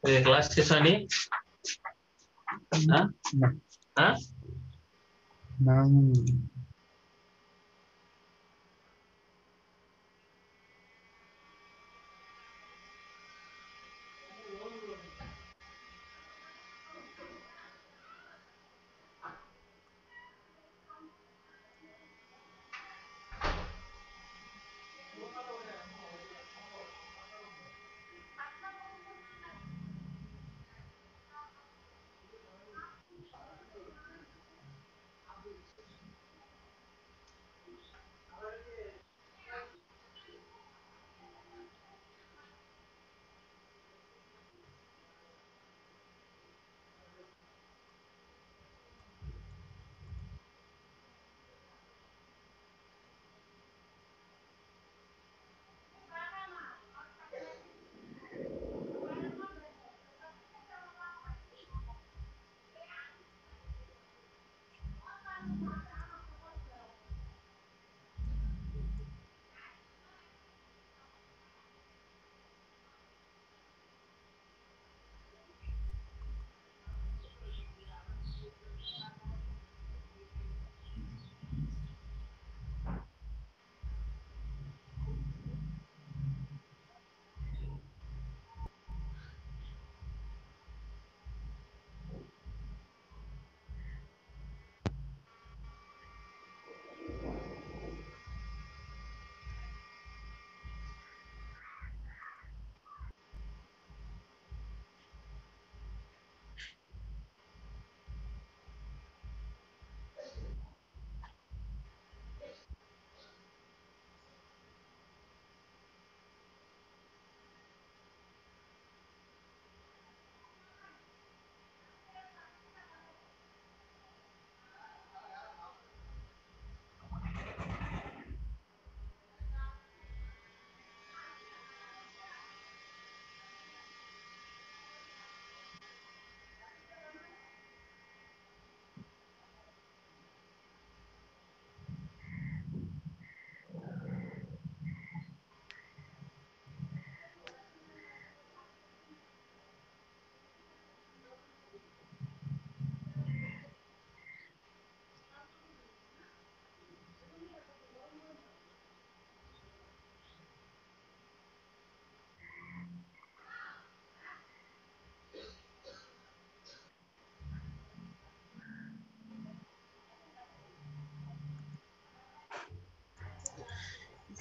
Kelas siswa nih? Hah? Hah?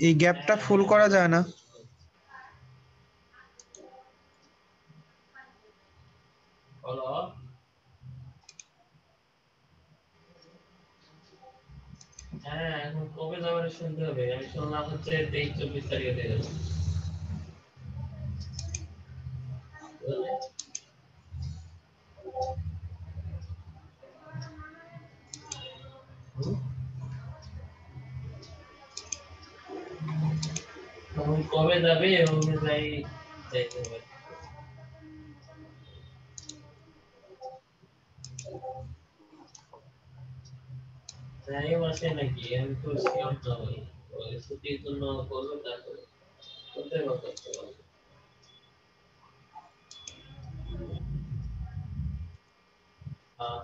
এই গ্যাপটা ফুল করা যায় না? Halo. হ্যাঁ এখন কবে যাবে শুনতে হবে আমি শুনলাম হচ্ছে 23-24 তারিখে দিয়ে যাবে কবে যাবে এই অনুযায়ী যাইতে হবে। টাইম আছে নাকি আমি তো শিওর নই। ওই ছুটির জন্য করবো তারপরে কোথায় কথা বলবো। হ্যাঁ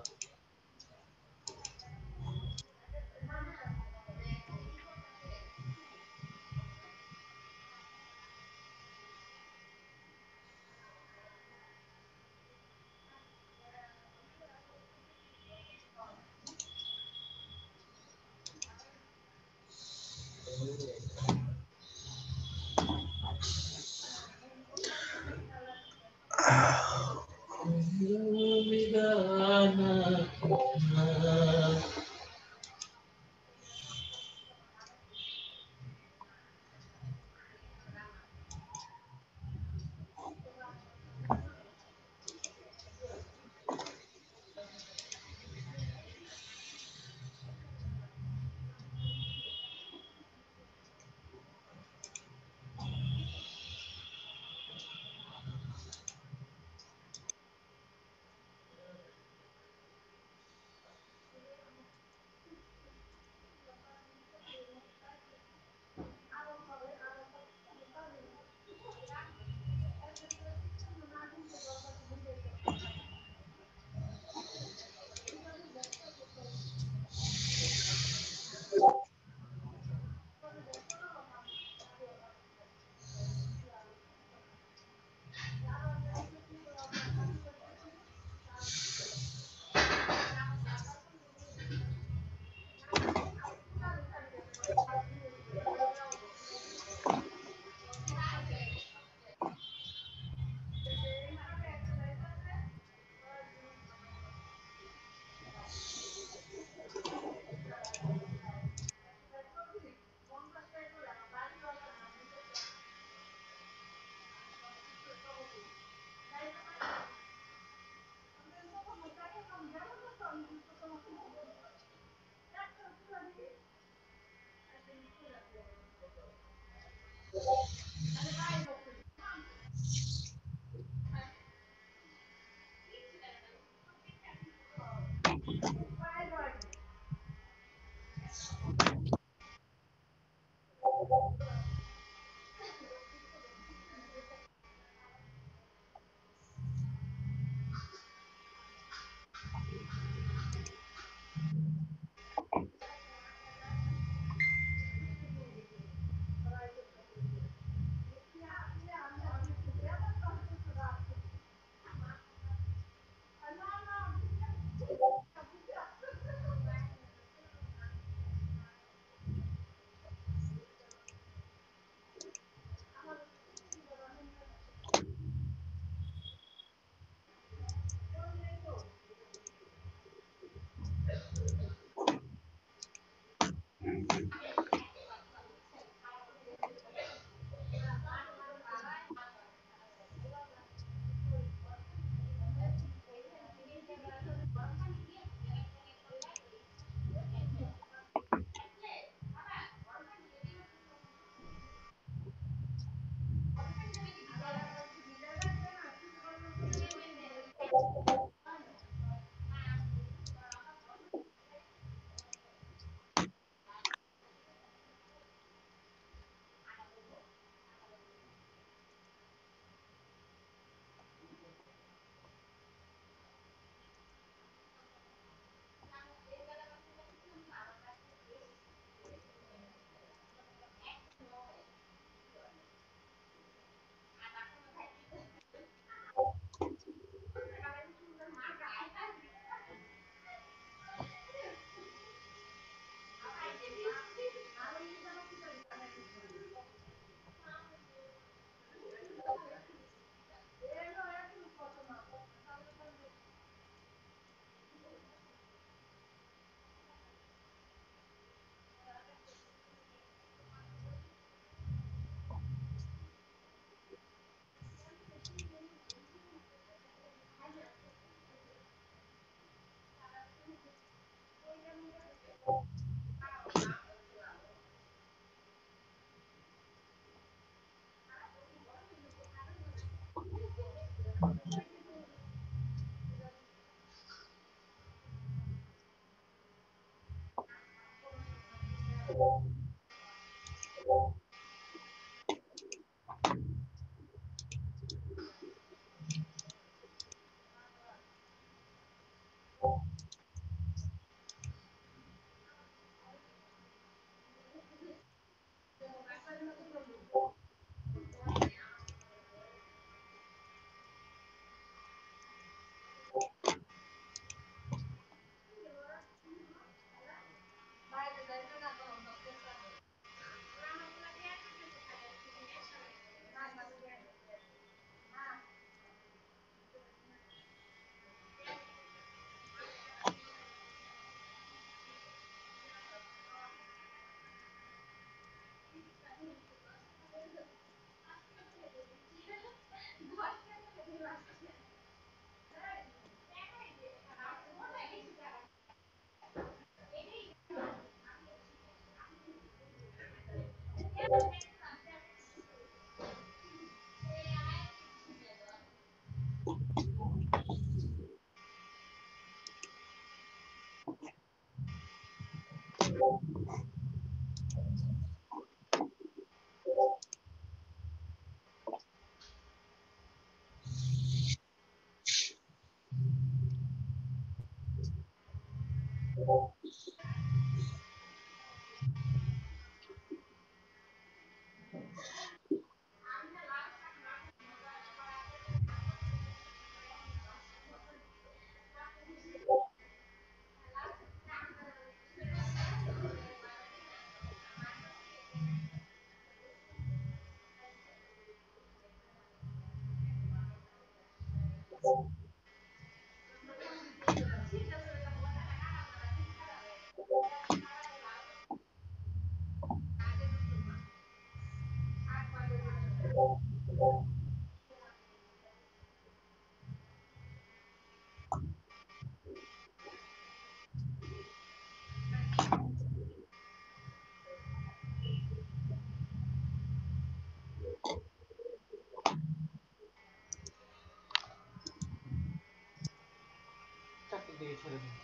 চারটে দিকে ছেড়ে দিন।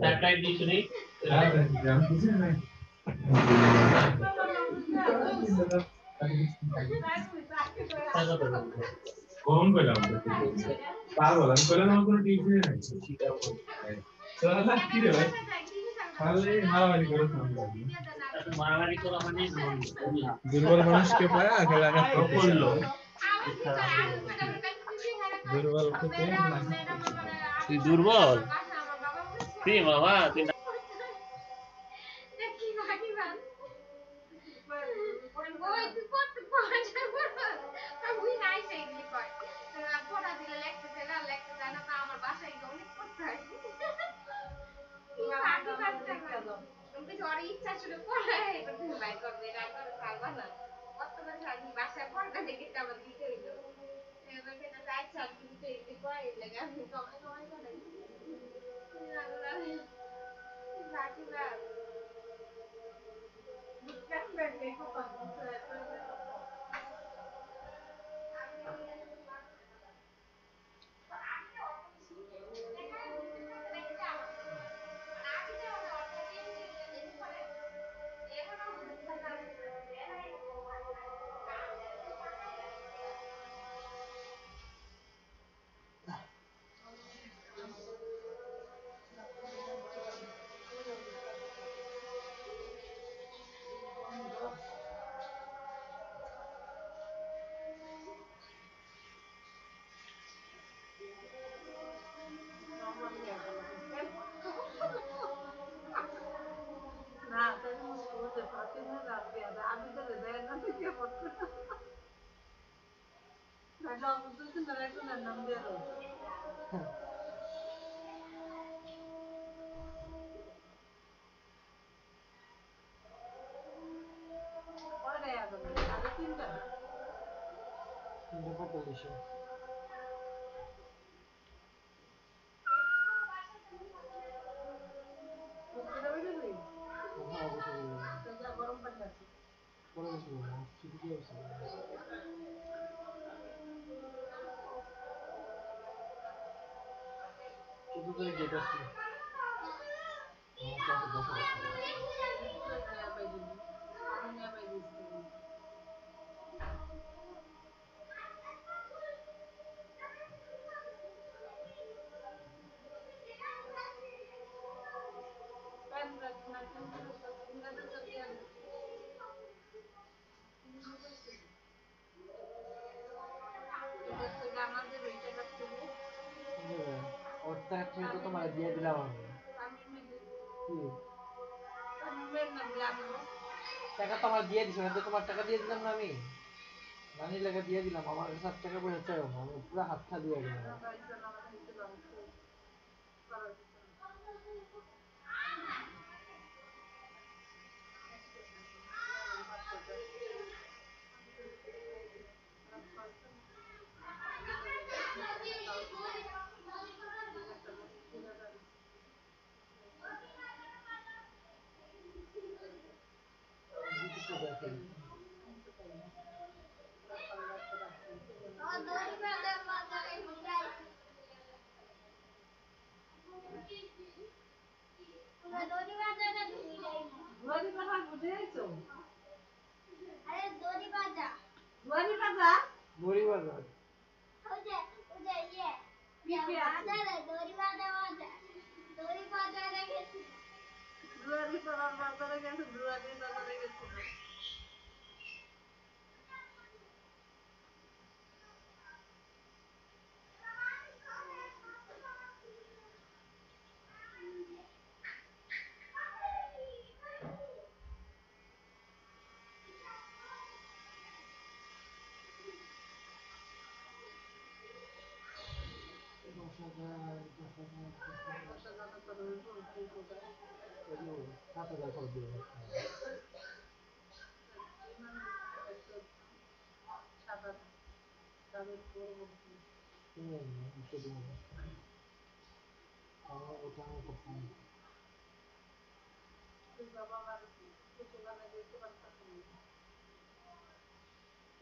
টাকাই দিস নি কোন কইলাম পাগল আমি কইলাম আমার কোনো টিউশনই নাই কি রে ভাই খালি মারামারি করে মারামারি করা মানে দুর্বল মানুষকে পায় খেলা না করলো দুর্বল তুই দুর্বল তুই বাবা তুই তিনটে 45 কত করে গেট আসছে আমার কাছে বসে ওর টাকা থেকে তো তোমার দিয়ে দিলাম আমি কি টাকা তোমার দিয়ে দিছি না তো তোমার টাকা দিয়ে দিলাম না আমি মানি লাগা দিয়ে দিলাম আমার 7 টাকা পয়সা চাইও না আমি পুরো হাত খালি হয়ে গেলাম দড়ি বাজার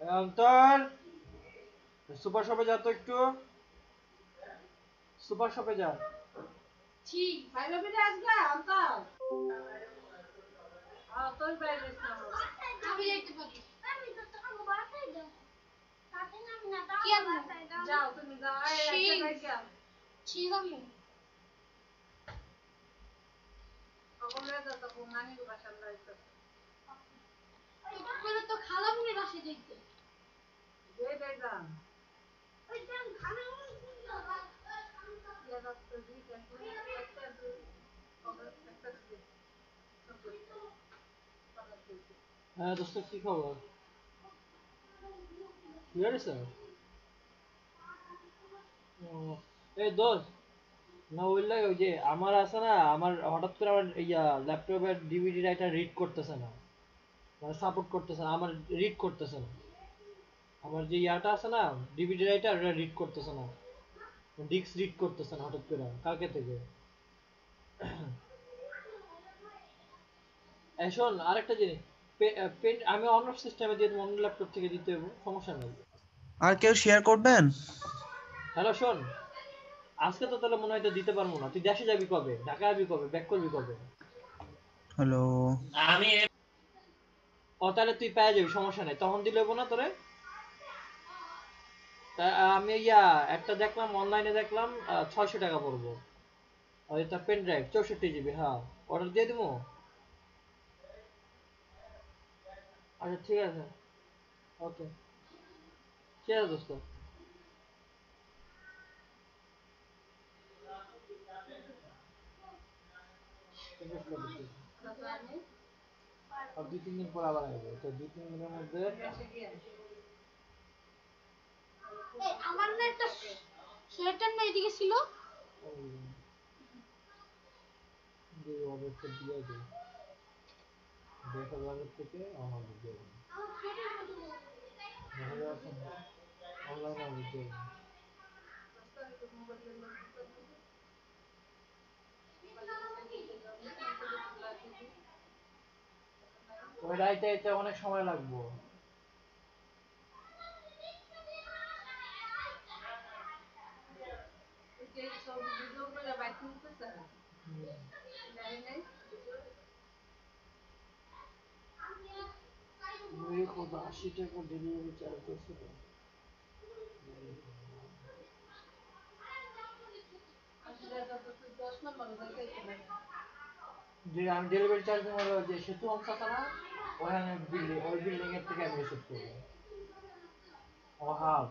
অন্তর সুপার শপে যা তো একটু সুপার শপে যা ছি ভাইবা বেটা আসবা অন্তর তোর বাইরে আমি যাইতে পারি আমি তো তোমার বাসায় যাও তাতে না আমি না বাসায় যাও তুমি যাও এই একটা বাইকা ছি আমি সকলে যা তো নানি গো বাসায় যাইতে এটা তো খালামুনি বাসায় যাইতে যে বেগা ওই টাইম খালামুনি ইয়া তো দুইটা একটা হ্যাঁ দোস্ত কি খবর হিয়ার স্যার এই দোস্ত না বললে ওই যে আমার আছে না আমার হঠাৎ করে আমার ইয়া ল্যাপটপের ডিভিডি রাইটার রিড করতেছে না মানে সাপোর্ট করতেছে না আমার রিড করতেছে না আমার যে ইয়াটা আছে না ডিভিডি রাইটার ওটা রিড করতেছে না ডিস্ক রিড করতেছে না হঠাৎ করে কালকে থেকে শোন আরেকটা জিনিস পেন আমি অন্য সিস্টেমে দিয়ে অন্য ল্যাপটপ থেকে দিতে হবে সমস্যা নেই আর কেউ শেয়ার করবেন হ্যালো শোন আজকে তো তাহলে মনে হয় দিতে পারবো না তুই দেশে যাবি কবে ঢাকা যাবি কবে ব্যাক করবি কবে হ্যালো আমি ও তাহলে তুই পেয়ে যাবি সমস্যা নেই তখন দিলে না তোরে আমি ইয়া একটা দেখলাম অনলাইনে দেখলাম 600 টাকা পড়বো আর এটা পেন ড্রাইভ 64 জিবি হ্যাঁ অর্ডার দিয়ে দিবো আচ্ছা ঠিক আছে ওকে ঠিক আছে দোস্ত আর 2-3 দিন পর আবার আসবে তো 2-3 দিনের মধ্যে আমার না একটা সোয়েটার না এদিকে ছিল যে অর্ডারটা দিয়ে দে 2000 থেকে আমার দিয়ে দে অনলাইনে আমি দিয়ে ওই রাইতে এটা অনেক সময় লাগবে ওরে খোদা 80 টাকা ডেলিভারি চার্জ দিয়েছিল। যে আমি ডেলিভারি চার্জ নেবো যে সেতু অংশ আছে না ওখানে ওই বিল্ডিং এর থেকে আমি রিসিভ করবো। ওহাব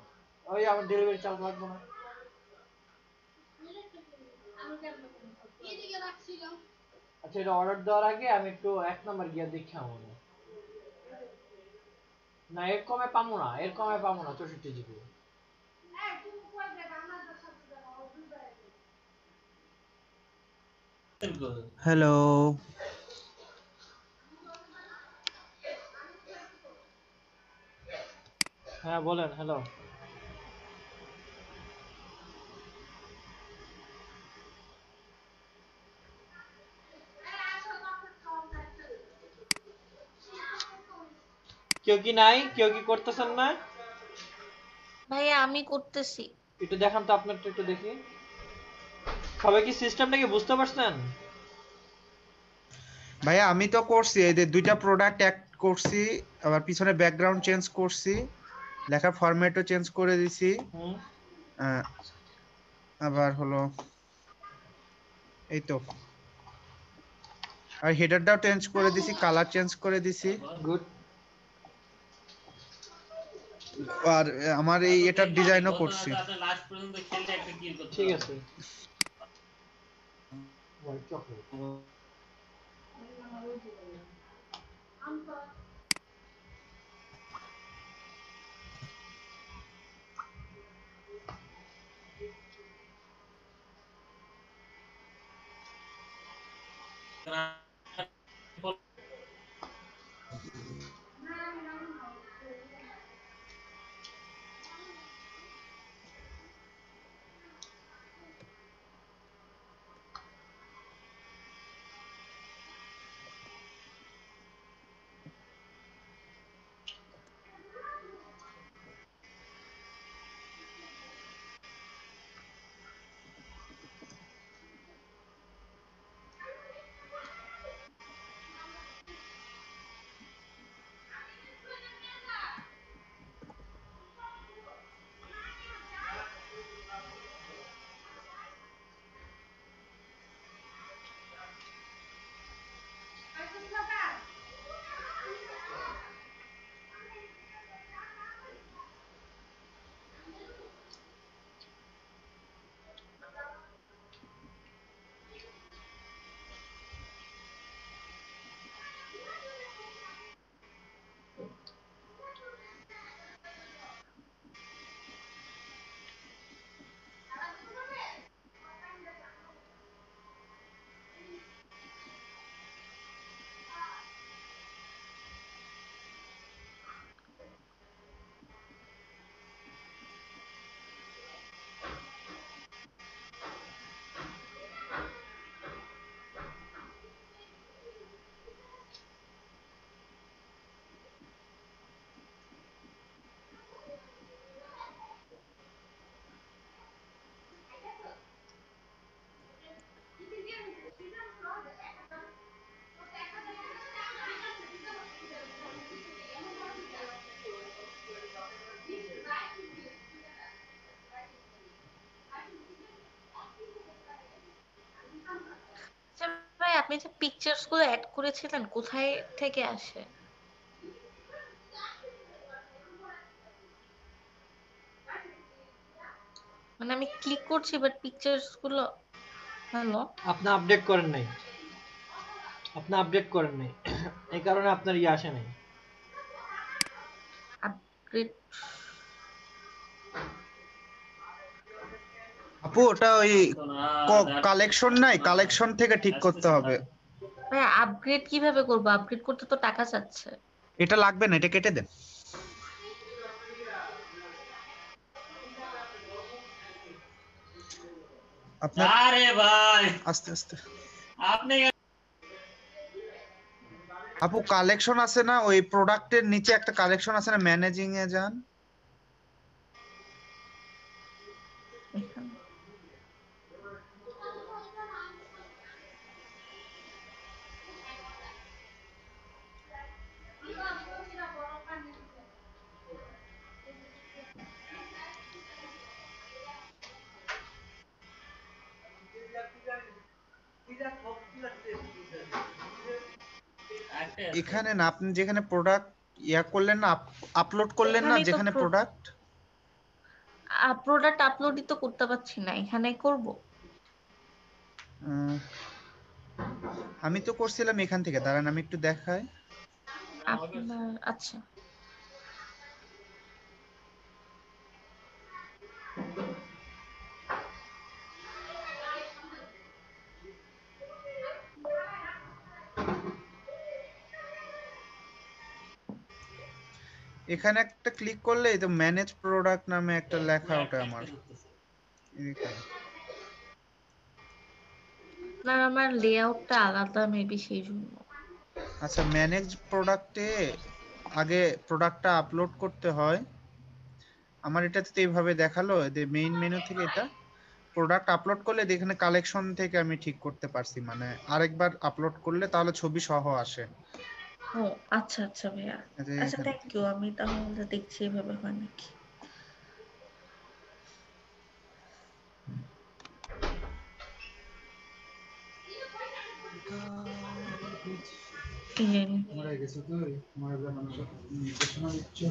ওই আমার ডেলিভারি চার্জ লাগবে না। আচ্ছা এটা অর্ডার দেওয়ার আগে আমি একটু 1 নাম্বার গিয়ে দেখে আমো না এর কমে পামু না 64 জিবি। হ্যালো হ্যাঁ বলেন হ্যালো। কেউ কি নাই? কেউ কি করতেছেন না? ভাইয়া আমি করতেছি। একটু দেখান তো আপনারটা একটু দেখি। সবাই কি সিস্টেমটাকে বুঝতে পারছেন? ভাইয়া আমি তো করছি এই যে দুইটা প্রোডাক্ট অ্যাড করছি আবার পিছনে ব্যাকগ্রাউন্ড চেঞ্জ করছি লেখার ফরম্যাটও চেঞ্জ করে দিছি আবার হলো এই তো আর হেডারটাও চেঞ্জ করে দিছি কালার চেঞ্জ করে দিছি গুড আর আমার এই এটার ডিজাইনও করছি লাস্ট পর্যন্ত খেললে একটা কিল করতে ঠিক আছে হোয়াইট চকলেট ভাই আপনি যে পিকচার্স গুলো অ্যাড করেছিলেন কোথায় থেকে আসে? মানে আমি ক্লিক করছি বাট পিকচার্স গুলো হ্যালো আপনি আপডেট করেন নাই এই কারণে আপনার ইয়ে আসে নাই আপগ্রেড আপু ওটা ওই কালেকশন নাই কালেকশন থেকে ঠিক করতে হবে ভাই আপগ্রেড কিভাবে করব আপগ্রেড করতে তো টাকা চাচ্ছে এটা লাগবে না এটা কেটে দেন আপনার আরে ভাই আস্তে আস্তে আপনি আপু কালেকশন আছে না ওই প্রোডাক্টের নিচে একটা কালেকশন আছে না ম্যানেজিং এ যান এখানে না, আপনি যেখানে প্রোডাক্ট ইয়া করলেন না, আপলোড করলেন না এখানেই তো যেখানে প্রোডাক্ট, প্রোডাক্ট আপলোডই তো করতে পারছি না, এখানে করব। আমি তো করছিলাম এখান থেকে, দাঁড়ান আমি একটু দেখাই। আপনার আচ্ছা এখানে একটা ক্লিক করলে এই তো ম্যানেজ প্রোডাক্ট নামে একটা লেখা ওটা আমার এখানে। আপনার আমার লেআউটটা আলাদা মেবি সেই জন্য। আচ্ছা, ম্যানেজ প্রোডাক্টে আগে প্রোডাক্টটা আপলোড করতে হয়। আমার এটাতে তো এইভাবে দেখালো যে মেইন মেনু থেকে এটা প্রোডাক্ট আপলোড করলে এখানে কালেকশন থেকে আমি ঠিক করতে পারছি, মানে আরেকবার আপলোড করলে তাহলে ছবি সহ আসে। ও আচ্ছা আচ্ছা ভাইয়া, এই যে আচ্ছা এখান থ্যাংক থেকে। ইউ, আমি তাহলে দেখছি এভাবে হয় নাকি। মারা গেছে তো, মারা যাওয়ার মানুষ নির্দেশনা দিচ্ছে।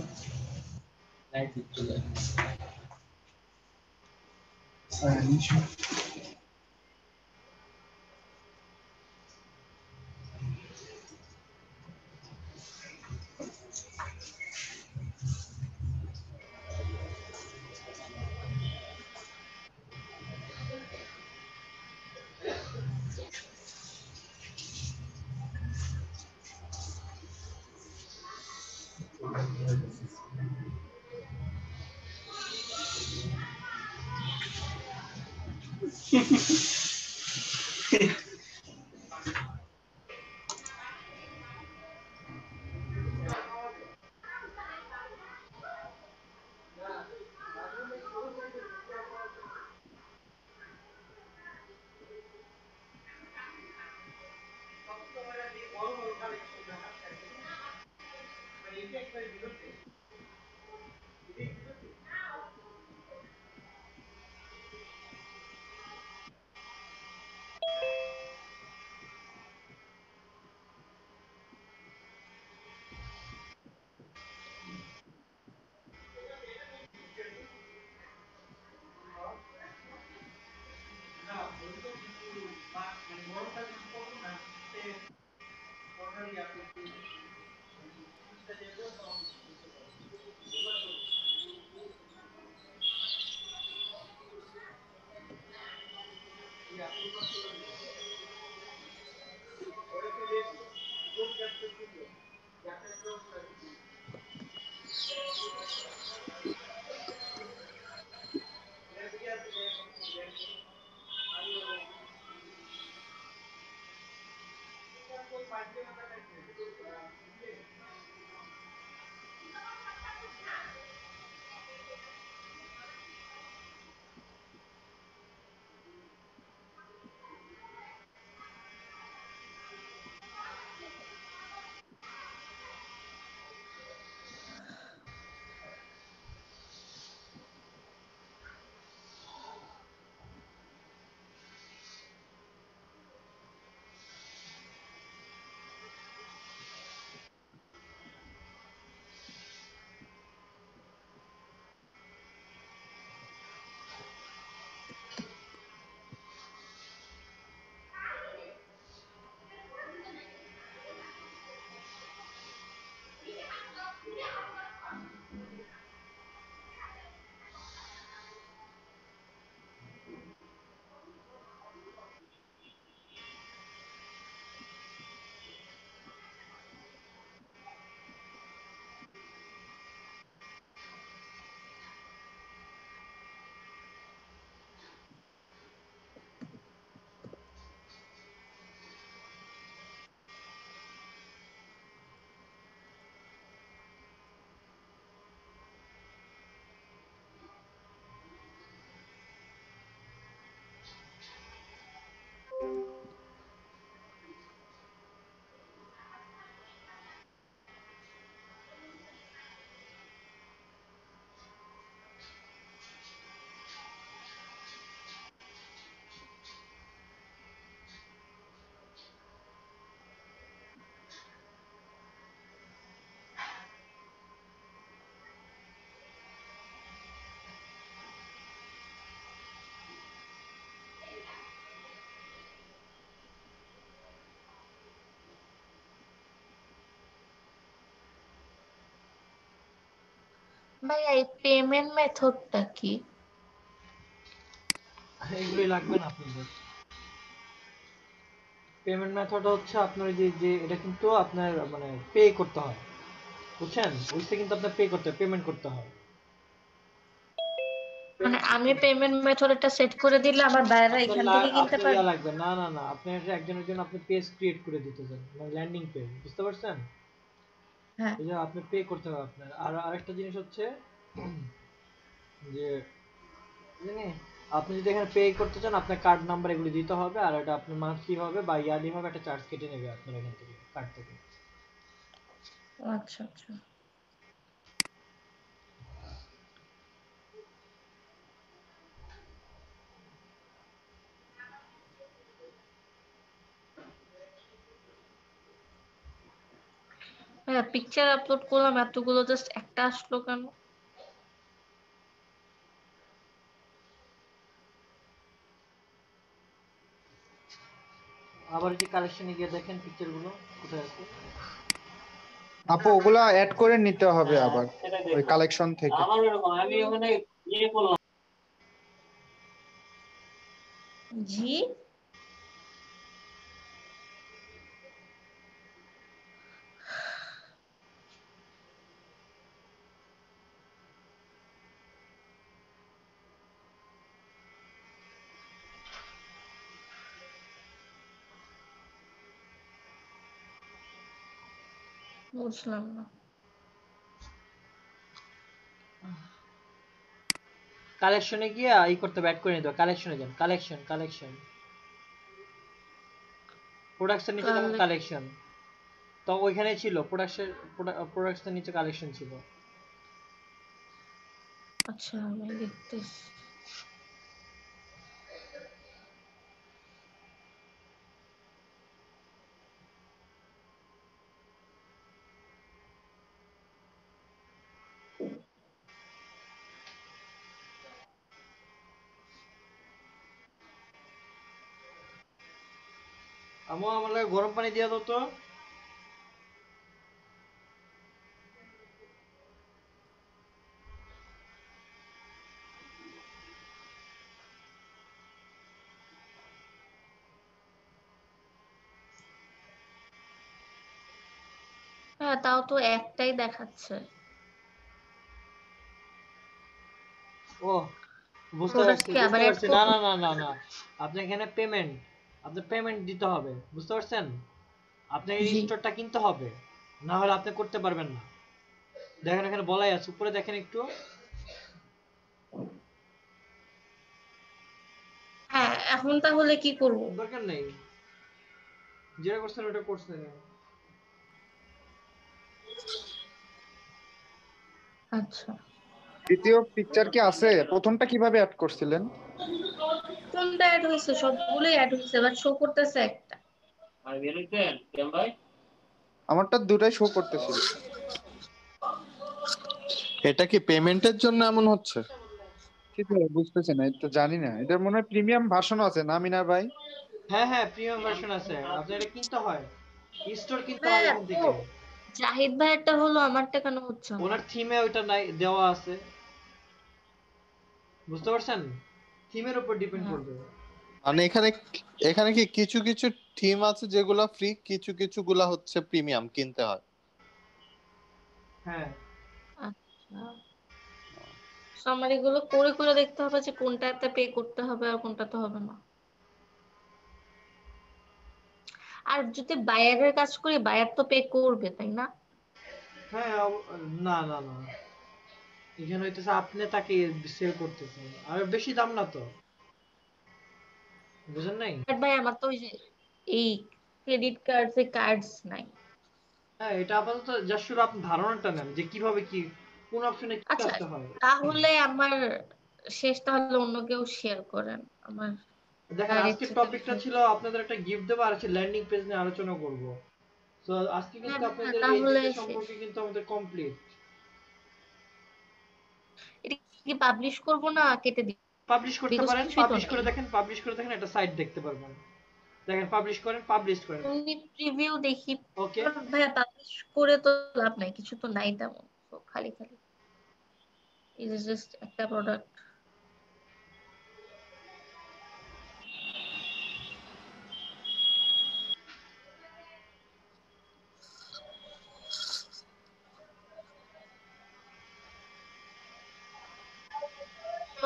ভাই এই পেমেন্ট মেথডটা কি? এগুলোই লাগবে না আপনাদের। পেমেন্ট মেথড হচ্ছে আপনার যে এটা কিন্তু আপনার মানে পে করতে হয়, বুঝছেন? ওইটা কিন্তু আপনার পে করতে হয়, পেমেন্ট করতে হয়। মানে আমি পেমেন্ট মেথডটা সেট করে দিলে আমার বাইরে এখান থেকে কিনতে আপনার পারবে? লাগবে না না না, আপনি একজনের জন্য আপনি পেজ ক্রিয়েট করে দিতে চান, মানে ল্যান্ডিং পেজ, বুঝতে পারছেন? হ্যাঁ এই যে আপনি পে করতে হবে আপনার। আর আরেকটা জিনিস হচ্ছে যে জানি আপনি যদি এখানে পে করতে চান আপনার কার্ড নাম্বার এগুলো দিতে হবে, আর এটা আপনার মান্থলি হবে বা ইয়ারলি হবে, একটা চার্জ কেটে নেবে আপনার এখান থেকে, কার্ড থেকে। আচ্ছা আচ্ছা। হ্যাঁ পিকচার আপলোড করলাম, এতগুলো জাস্ট একটা আসলো কেন? আবার যদি কালেকশনে গিয়ে দেখেন পিকচার গুলো কোথায় আছে। আপু ওগুলা অ্যাড করে নিতে হবে হ্যাঁ, আবার সেটা ওই দেখলাম। কালেকশন থেকে। আমারও এরকম, আমি ওখানে ইয়ে করলাম। জি বুঝলাম না। কালেকশনে গিয়ে ই করতে হবে, অ্যাড করে নিতে হবে। কালেকশনে যান, কালেকশন কালেকশন, প্রোডাক্টসের নিচে দেখেন কালেকশন, তো ওইখানেই ছিল প্রোডাক্টসের নিচে কালেকশন ছিল। আচ্ছা আমি দেখতেছি। আমার লাগে গরম পানি দিয়ে দাও তো। হ্যাঁ তাও তো একটাই দেখাচ্ছে। ও বুঝতে প্রোডাক্ট পারছি কি আবার বুঝতে অ্যাড পারছি, না করব? না না না না, আপনি এখানে পেমেন্ট, আপনি পেমেন্ট দিতে হবে, বুঝতে পারছেন? আপনাকে এই জি স্টোরটা কিনতে হবে, না হলে আপনি করতে পারবেন না। দেখেন এখানে বলাই আছে, উপরে দেখেন একটু। হ্যাঁ এখন তাহলে কি করব? দরকার নেই, যেটা করছেন ওটা করছেন। আচ্ছা দ্বিতীয় পিকচার কি আছে? প্রথমটা কিভাবে অ্যাড করছিলেন? কোনটা অ্যাড হয়েছে? সবগুলোই অ্যাড হয়েছে, বাট শো করতেছে একটা। আর বেরোতেন কেম ভাই? আমারটা দুটাই শো করতেছিল। এটা কি পেমেন্টের জন্য এমন হচ্ছে? ঠিক আছে বুঝতেছি না, এটা জানি না। এটা মনে হয় প্রিমিয়াম ভার্সন আছে না মিনার ভাই? হ্যাঁ হ্যাঁ প্রিমিয়াম ভার্সন আছে, আপনার এটা কিনতে হয়, স্টোর কিনতে হয় হ্যাঁ এখান তো থেকে। জাহিদ ভাইয়েরটা হলো, আমারটা কেন হচ্ছে না? ওনার থিমে ওইটা নাই দেওয়া আছে, বুঝতে পারছেন? থিমের উপর ডিপেন্ড হ্যাঁ করবে। মানে এখানে এখানে কি কিছু কিছু থিম আছে যেগুলো ফ্রি, কিছু কিছু গুলা হচ্ছে প্রিমিয়াম কিনতে হয়। হ্যাঁ আচ্ছা So, আমার এগুলো করে করে দেখতে হবে যে কোনটাতে পে করতে হবে আর কোনটাতে হবে না। আর যদি বায়ারের কাজ করি, বায়ার তো পে করবে তাই না? হ্যাঁ না না না, এখানে হইতেছে আপনি তাকে সেল করতেছেন, আর বেশি দাম না তো, বুঝেন নাই? বাট ভাই আমার তো ওই যে এই ক্রেডিট কার্ডস কার্ডস নাই। হ্যাঁ এটা আপাতত জাস্ট শুধু আপনি ধারণাটা নেন যে কিভাবে কি কোন অপশনে কি আচ্ছা কাজটা হয়। তাহলে আমার শেষ তাহলে অন্য কেউ শেয়ার করেন আমার দেখেন ডাইরেক্ট আজকের যেতে টপিকটা বিষয়। ছিল আপনাদের একটা গিফট দেবো, আর ল্যান্ডিং পেজ নিয়ে আলোচনা করব। তো আজকে হ্যাঁ কিন্তু হ্যাঁ আপনাদের এই তাহলে দুইটা শেষ। সম্পর্কে কিন্তু আমাদের কমপ্লিট। এটা কি পাবলিশ করব না কেটে দিব? পাবলিশ করতে বিকজ পারেন, কিছুই তো পাবলিশ নাই। করে দেখেন, পাবলিশ করে দেখেন একটা সাইট দেখতে পারবেন। দেখেন পাবলিশ করেন, পাবলিশ করেন। তুমি প্রিভিউ দেখি। ওকে ভাইয়া পাবলিশ করে তো লাভ নাই, কিছু তো নাই তেমন, তো খালি খালি। ইজ জাস্ট একটা প্রোডাক্ট।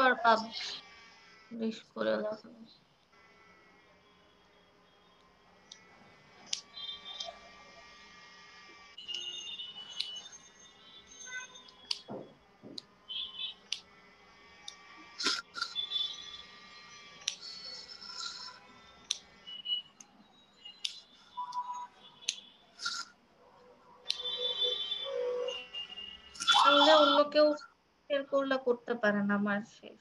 আর পাবলিশ করে দাও। তাহলে অন্য কেউ শেয়ার করলে করতে পারেন, আমার শেষ।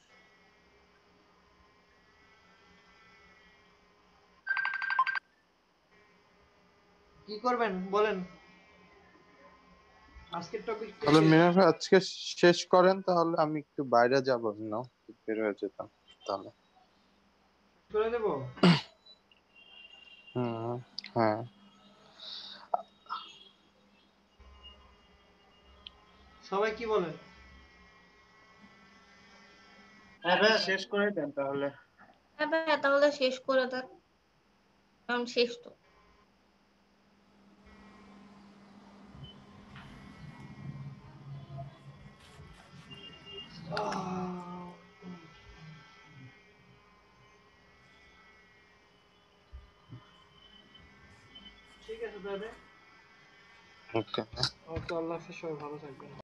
কি করবেন বলেন, আজকের টপিক তাহলে মিনা ভাই আজকে শেষ করেন, তাহলে আমি একটু বাইরে যাব না, বের হয়ে যেতাম তাহলে। করে দেব। হ্যাঁ সবাই কি বলে? হ্যাঁ ভাই শেষ করে দেন তাহলে। হ্যাঁ ভাই তাহলে শেষ করে দেন, কারণ শেষ তো। ঠিক আছে তাহলে। ওকে ওকে, আল্লাহ হাফেজ, সবাই ভালো থাকবেন।